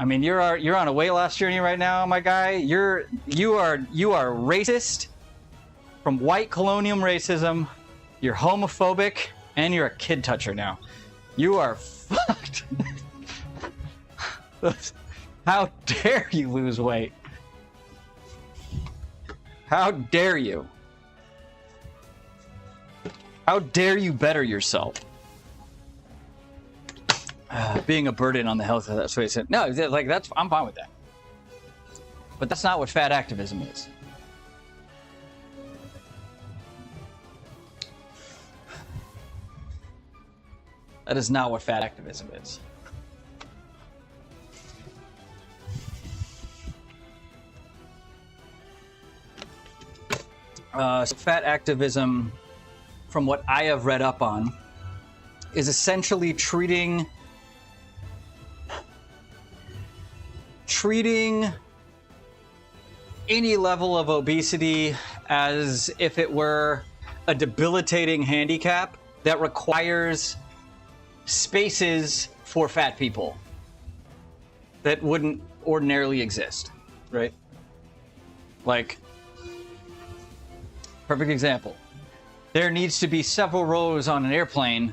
mean, you're on a weight loss journey right now, my guy. You are racist from white colonial racism. You're homophobic, and you're a kid toucher now. You are fucked. How dare you lose weight? How dare you? How dare you better yourself? Being a burden on the health of that space. No, like I'm fine with that. But that's not what fat activism is. That is not what fat activism is. So fat activism, from what I have read up on, is essentially treating any level of obesity as if it were a debilitating handicap that requires spaces for fat people that wouldn't ordinarily exist, right? Like, perfect example. There needs to be several rows on an airplane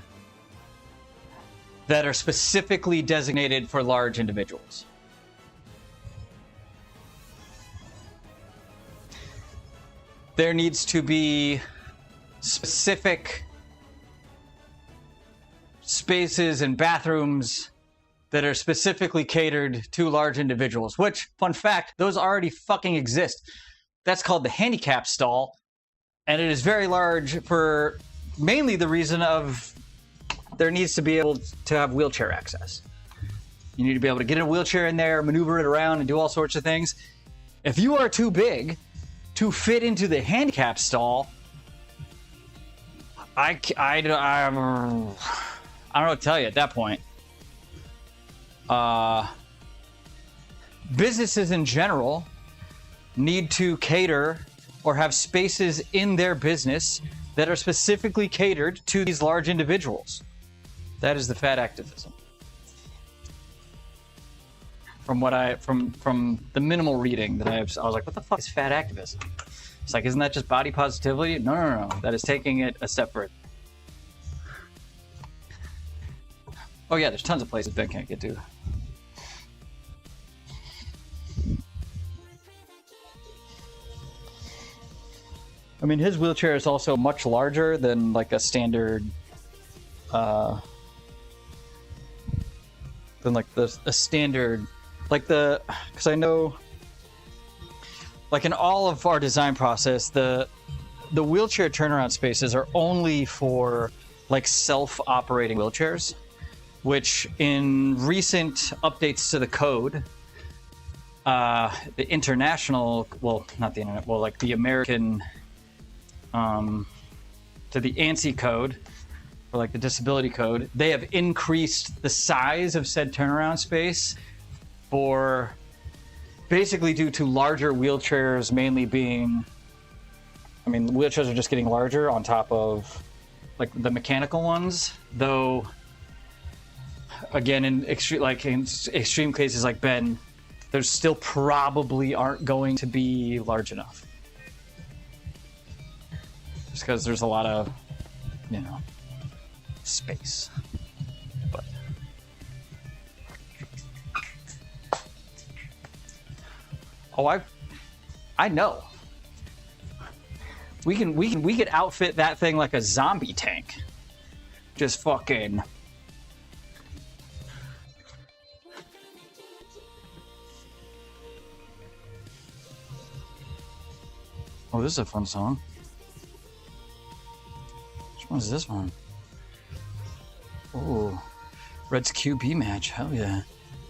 that are specifically designated for large individuals. There needs to be specific spaces and bathrooms that are specifically catered to large individuals, which, fun fact, those already fucking exist. That's called the handicap stall, and it is very large for mainly the reason of there needs to be able to have wheelchair access. You need to be able to get in a wheelchair in there, maneuver it around, and do all sorts of things. If you are too big to fit into the handicap stall, I don't know what to tell you at that point. Businesses in general need to cater or have spaces in their business that are specifically catered to these large individuals. That is the fat activism. From the minimal reading that I was like, what the fuck is fat activism? It's like, isn't that just body positivity? No. That is taking it a step further. Oh yeah, there's tons of places Ben can't get to. I mean, his wheelchair is also much larger than like a standard, than like a standard, like because I know, like in all of our design process, the wheelchair turnaround spaces are only for like self-operating wheelchairs, which in recent updates to the code, the international, well, not the internet, well, like the American, to the ANSI code, or like the disability code, they have increased the size of said turnaround space for basically due to larger wheelchairs, mainly being, I mean, the wheelchairs are just getting larger on top of like the mechanical ones, though again, in extreme cases like Ben, there still probably aren't going to be large enough. Just because there's a lot of, space. But I know. We could outfit that thing like a zombie tank. Just fucking. Oh, this is a fun song. Which one is this one? Oh, Red's QB match. Hell yeah.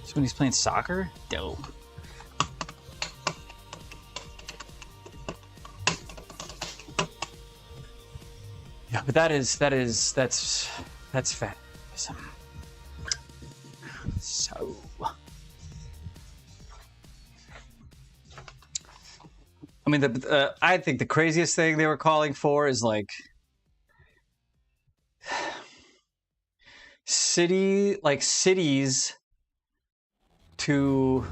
This when he's playing soccer? Dope. Yeah, but that's fat. So. I mean, I think the craziest thing they were calling for is like cities to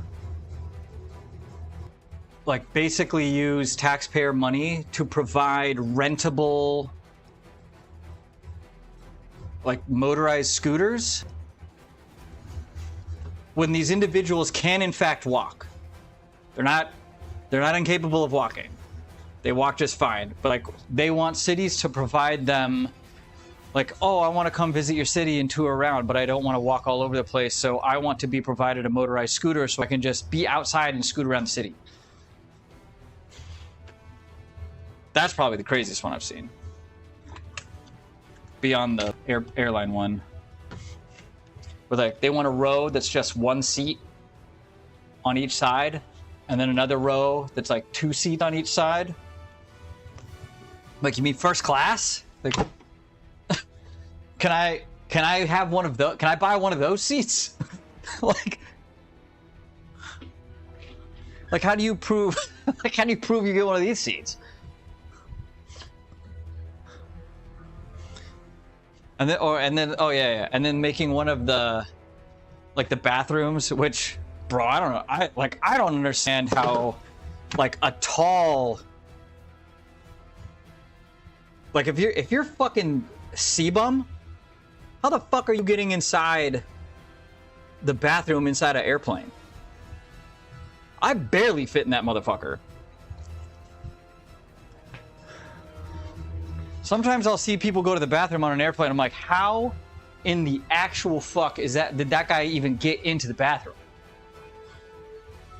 like basically use taxpayer money to provide rentable like motorized scooters when these individuals can in fact walk. They're not incapable of walking. They walk just fine. But like they want cities to provide them like, oh, I want to come visit your city and tour around, but I don't want to walk all over the place. So I want to be provided a motorized scooter so I can just be outside and scoot around the city. That's probably the craziest one I've seen. Beyond the airline one. Where like they want a row that's just one seat on each side, and then another row that's like 2 seats on each side. Like, you mean first class? Like, can I have one of those? Can I buy one of those seats? like how do you prove? Like, how do you prove you get one of these seats? And then making one of the like the bathrooms, which, bro, I don't know. I don't understand how like a tall, like if you're fucking C-bum, how the fuck are you getting inside the bathroom inside an airplane? I barely fit in that motherfucker. Sometimes I'll see people go to the bathroom on an airplane. I'm like, how in the actual fuck is that? Did that guy even get into the bathroom?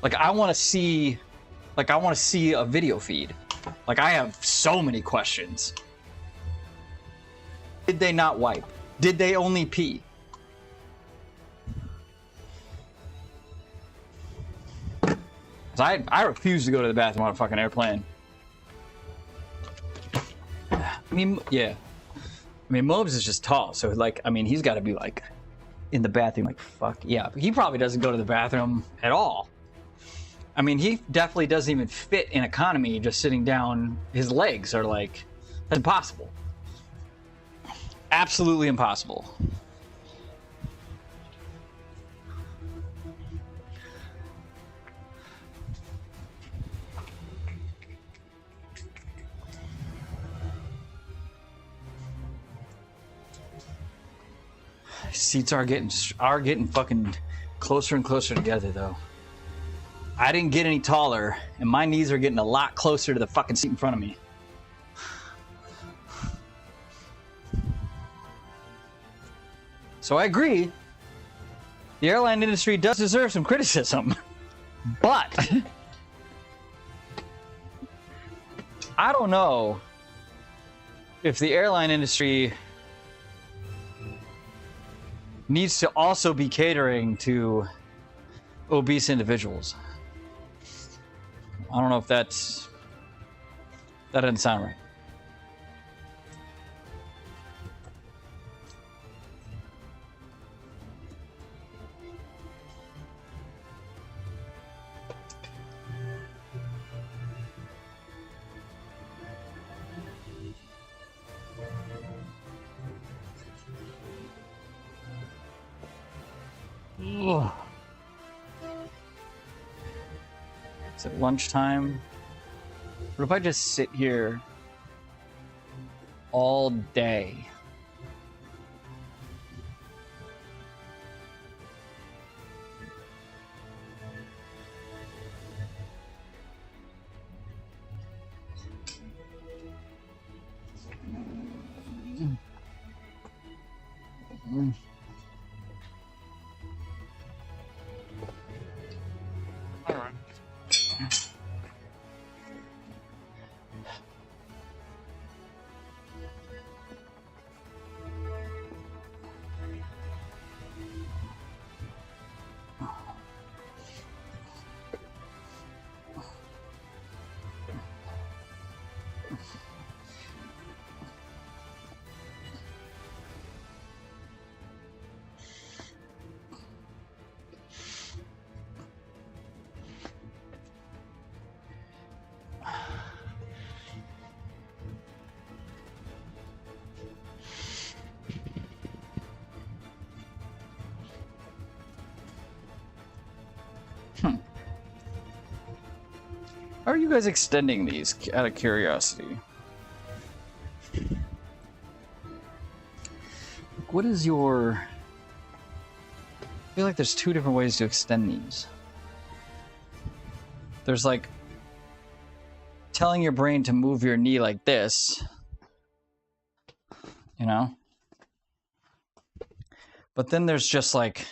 Like, I want to see a video feed. Like, I have so many questions. Did they not wipe? Did they only pee? I refuse to go to the bathroom on a fucking airplane. I mean, yeah. I mean, Mobes is just tall, so like, I mean, he's got to be like in the bathroom, like fuck yeah. But he probably doesn't go to the bathroom at all. I mean, he definitely doesn't even fit in economy. Just sitting down, his legs are like, that's impossible. Absolutely impossible. Seats are getting fucking closer and closer together, though. I didn't get any taller, and my knees are getting a lot closer to the fucking seat in front of me. So I agree. The airline industry does deserve some criticism, but I don't know if the airline industry needs to also be catering to obese individuals. I don't know if that doesn't sound right. Ugh. It's at lunchtime. What if I just sit here all day? How are you guys extending these out of curiosity? What is your... I feel like there's two different ways to extend these. There's like telling your brain to move your knee like this, you know? But then there's just like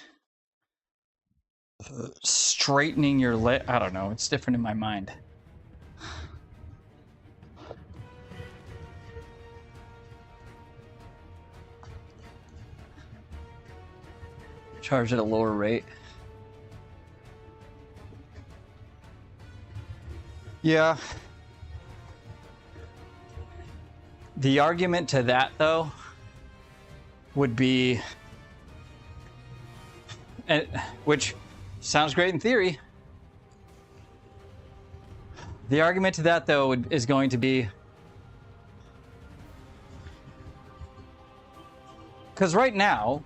straightening your leg. I don't know, it's different in my mind. Charge at a lower rate. Yeah. The argument to that, though, would be, which sounds great in theory. The argument to that, though, is going to be, because right now,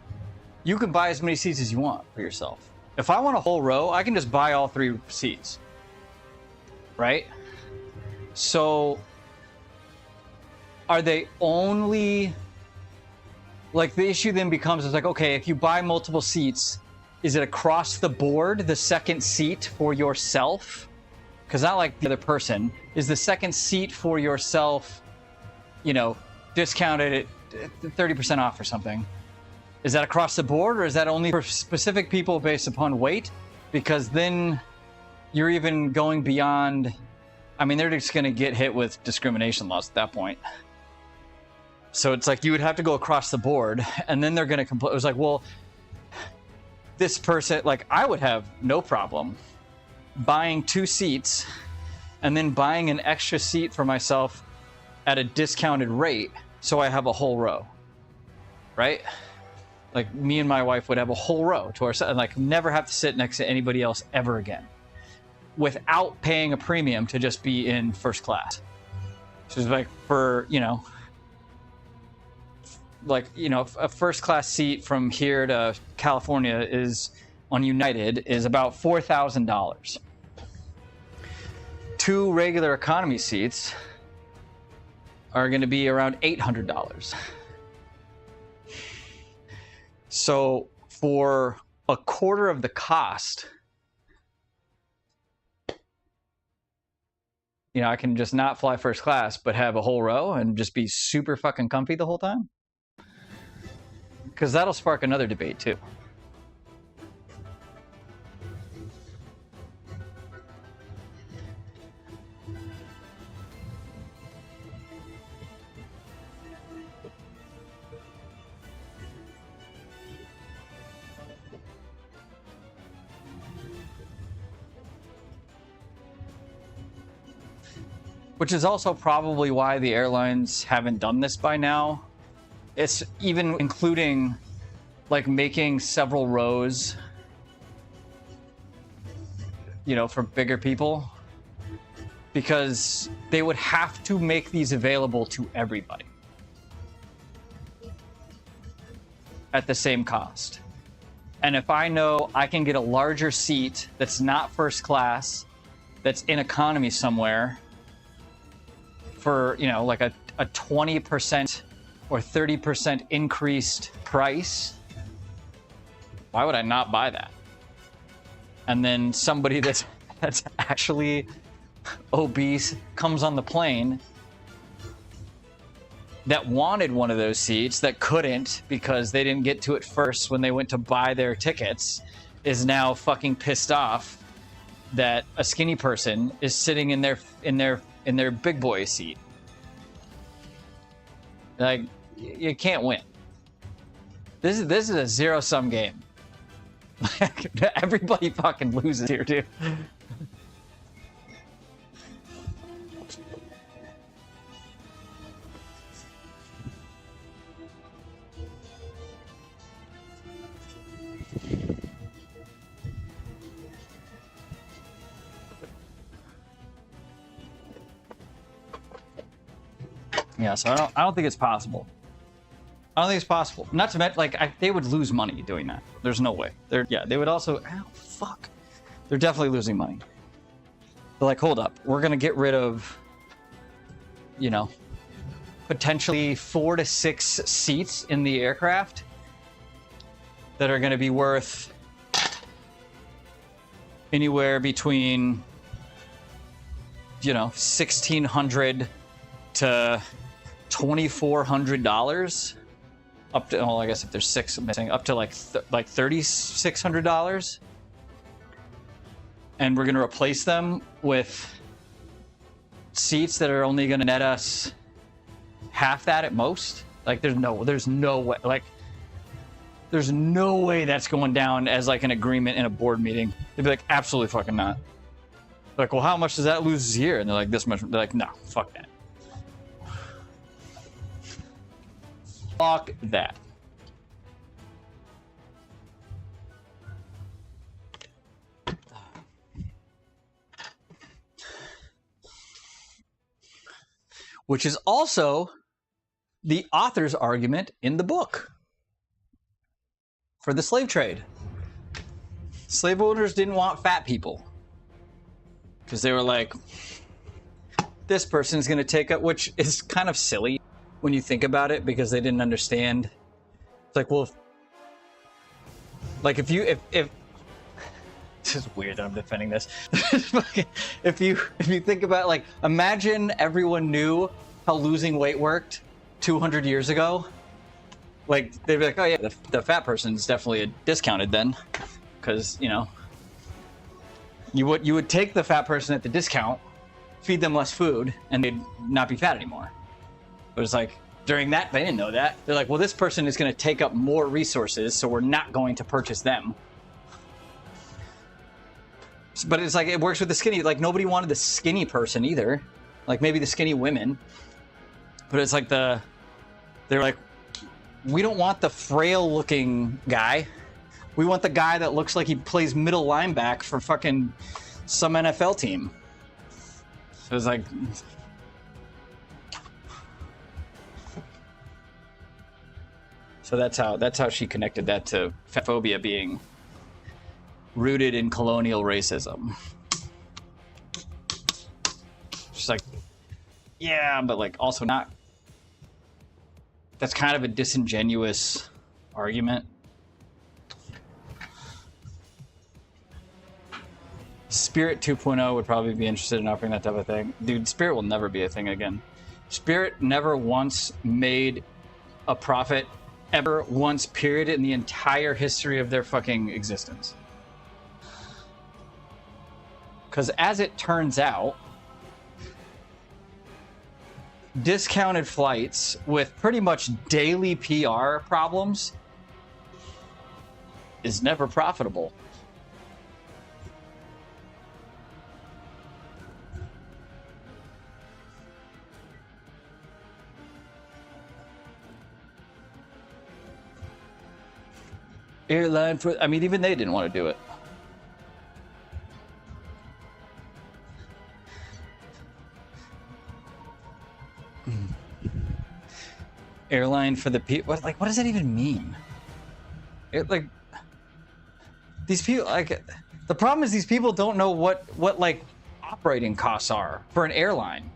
you can buy as many seats as you want for yourself. If I want a whole row, I can just buy all 3 seats. Right? So, are they only... Like, the issue then becomes, is like, okay, if you buy multiple seats, is it across the board, the second seat for yourself? Because not like the other person. Is the second seat for yourself, you know, discounted at 30% off or something? Is that across the board, or is that only for specific people based upon weight? Because then you're even going beyond. I mean, they're just going to get hit with discrimination laws at that point. So it's like you would have to go across the board, and then they're going to complain. It was like, well, this person, like, I would have no problem buying 2 seats and then buying an extra seat for myself at a discounted rate so I have a whole row, right? Like, me and my wife would have a whole row to ourselves and, like, never have to sit next to anybody else ever again without paying a premium to just be in first class. So it's like, for, you know, like, you know, a first class seat from here to California is on United is about $4,000. 2 regular economy seats are going to be around $800. So for a quarter of the cost, you know, I can just not fly first class, but have a whole row and just be super fucking comfy the whole time. Because that'll spark another debate too. Which is also probably why the airlines haven't done this by now. It's even including, like, making several rows, you know, for bigger people, because they would have to make these available to everybody at the same cost. And if I know I can get a larger seat that's not first class, that's in economy somewhere, for, you know, like a 20% or 30% increased price, why would I not buy that? And then somebody that's actually obese comes on the plane that wanted one of those seats that couldn't because they didn't get to it first when they went to buy their tickets, is now fucking pissed off that a skinny person is sitting in their big boy seat. Like, you can't win. This is a zero-sum game. Everybody fucking loses here, dude. Yeah, so I don't think it's possible. I don't think it's possible. Not to mention, like, they would lose money doing that. There's no way. They would also. Ow, fuck. They're definitely losing money. They're like, hold up, we're gonna get rid of, you know, potentially 4 to 6 seats in the aircraft that are gonna be worth anywhere between, you know, $1,600 to $2,400, up to, well, I guess if there's 6 missing, up to like $3,600, and we're going to replace them with seats that are only going to net us half that at most. Like, there's no way, like, there's no way that's going down as like an agreement in a board meeting. They'd be like, absolutely fucking not. They're like, well, how much does that lose here? And they're like, this much. They're like, no, fuck that. Fuck that. Which is also the author's argument in the book for the slave trade. Slave owners didn't want fat people because they were like, this person's going to take up, which is kind of silly when you think about it, because they didn't understand. It's like, well, like if this is weird that I'm defending this. if you think about, like, imagine everyone knew how losing weight worked 200 years ago. like they'd be like, oh yeah, the fat person's definitely discounted then, because you know, you would take the fat person at the discount, feed them less food, and they'd not be fat anymore. But it's like during that they didn't know that. They're like, well, this person is going to take up more resources, so we're not going to purchase them. But it's like it works with the skinny. Like nobody wanted the skinny person either. Like maybe the skinny women. But it's like they're like, we don't want the frail looking guy. We want the guy that looks like he plays middle linebacker for fucking some NFL team. So it's like, so that's how she connected that to fatphobia being rooted in colonial racism. She's like, yeah, but like also not. That's kind of a disingenuous argument. Spirit 2.0 would probably be interested in offering that type of thing. Dude, Spirit will never be a thing again. Spirit never once made a profit, ever once, period, in the entire history of their fucking existence. Because as it turns out, discounted flights with pretty much daily PR problems is never profitable. Airline for, I mean, even they didn't want to do it. Airline for the people. What does that even mean? Like, these people, like, the problem is these people don't know what like operating costs are for an airline.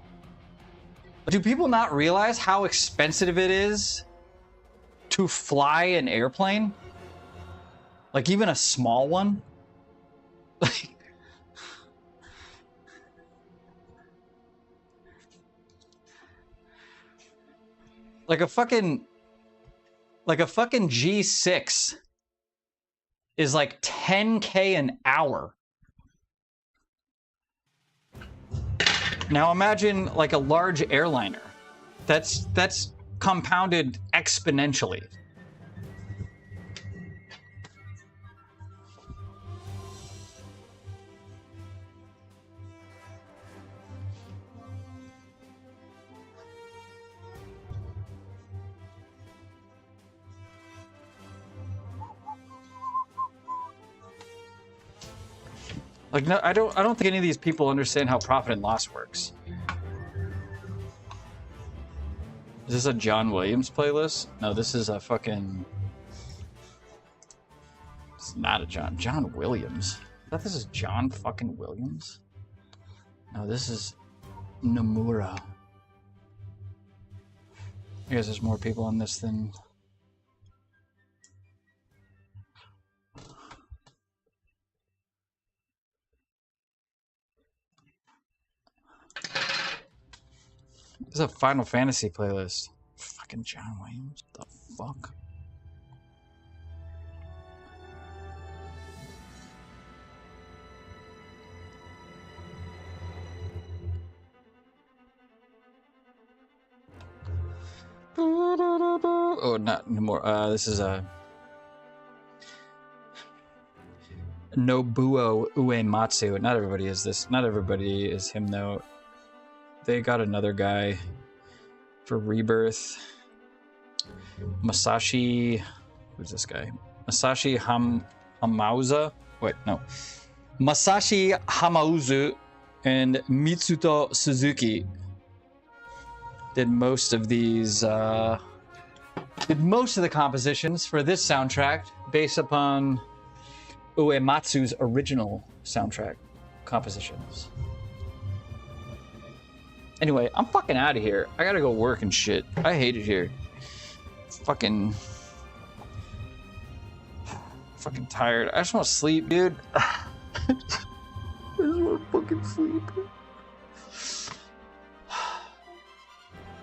Do people not realize how expensive it is to fly an airplane? Like even a small one? Like a fucking G6 is like $10K an hour. Now imagine like a large airliner. That's compounded exponentially. Like, no, I don't think any of these people understand how profit and loss works. Is this a John Williams playlist? No, this is a fucking... It's not a John Williams. I thought this is John fucking Williams. No, this is Nomura. I guess there's more people on this than... This is a Final Fantasy playlist. Fucking John Williams. What the fuck? Oh, not anymore. This is a Nobuo Uematsu. Not everybody is this. Not everybody is him though. They got another guy for Rebirth. Masashi. Who's this guy? Masashi Hamauza. Wait, no. Masashi Hamauzu and Mitsuto Suzuki did most of these. Did most of the compositions for this soundtrack based upon Uematsu's original soundtrack compositions. Anyway, I'm fucking out of here. I gotta go work and shit. I hate it here. Fucking tired. I just want to sleep, dude. I just want to fucking sleep.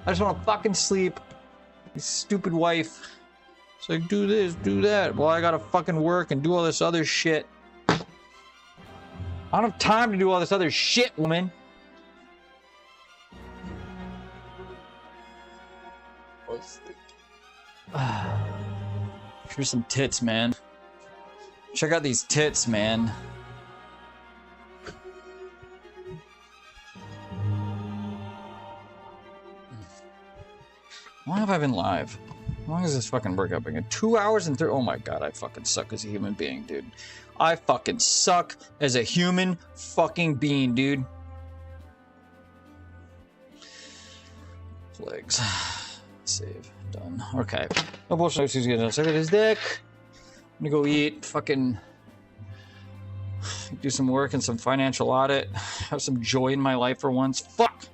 I just want to fucking sleep. Your stupid wife It's like, do this, do that. Well, I gotta fucking work and do all this other shit. I don't have time to do all this other shit, woman. Here's some tits, man. Check out these tits, man. How long have I been live? How long is this fucking workout again? 2 hours and 30. Oh my god, I fucking suck as a human being, dude. I fucking suck as a human fucking being, dude. Legs. Save. Done. Okay. No bullshit. He's getting sick of his dick. I'm gonna go eat. Fucking do some work and some financial audit. Have some joy in my life for once. Fuck!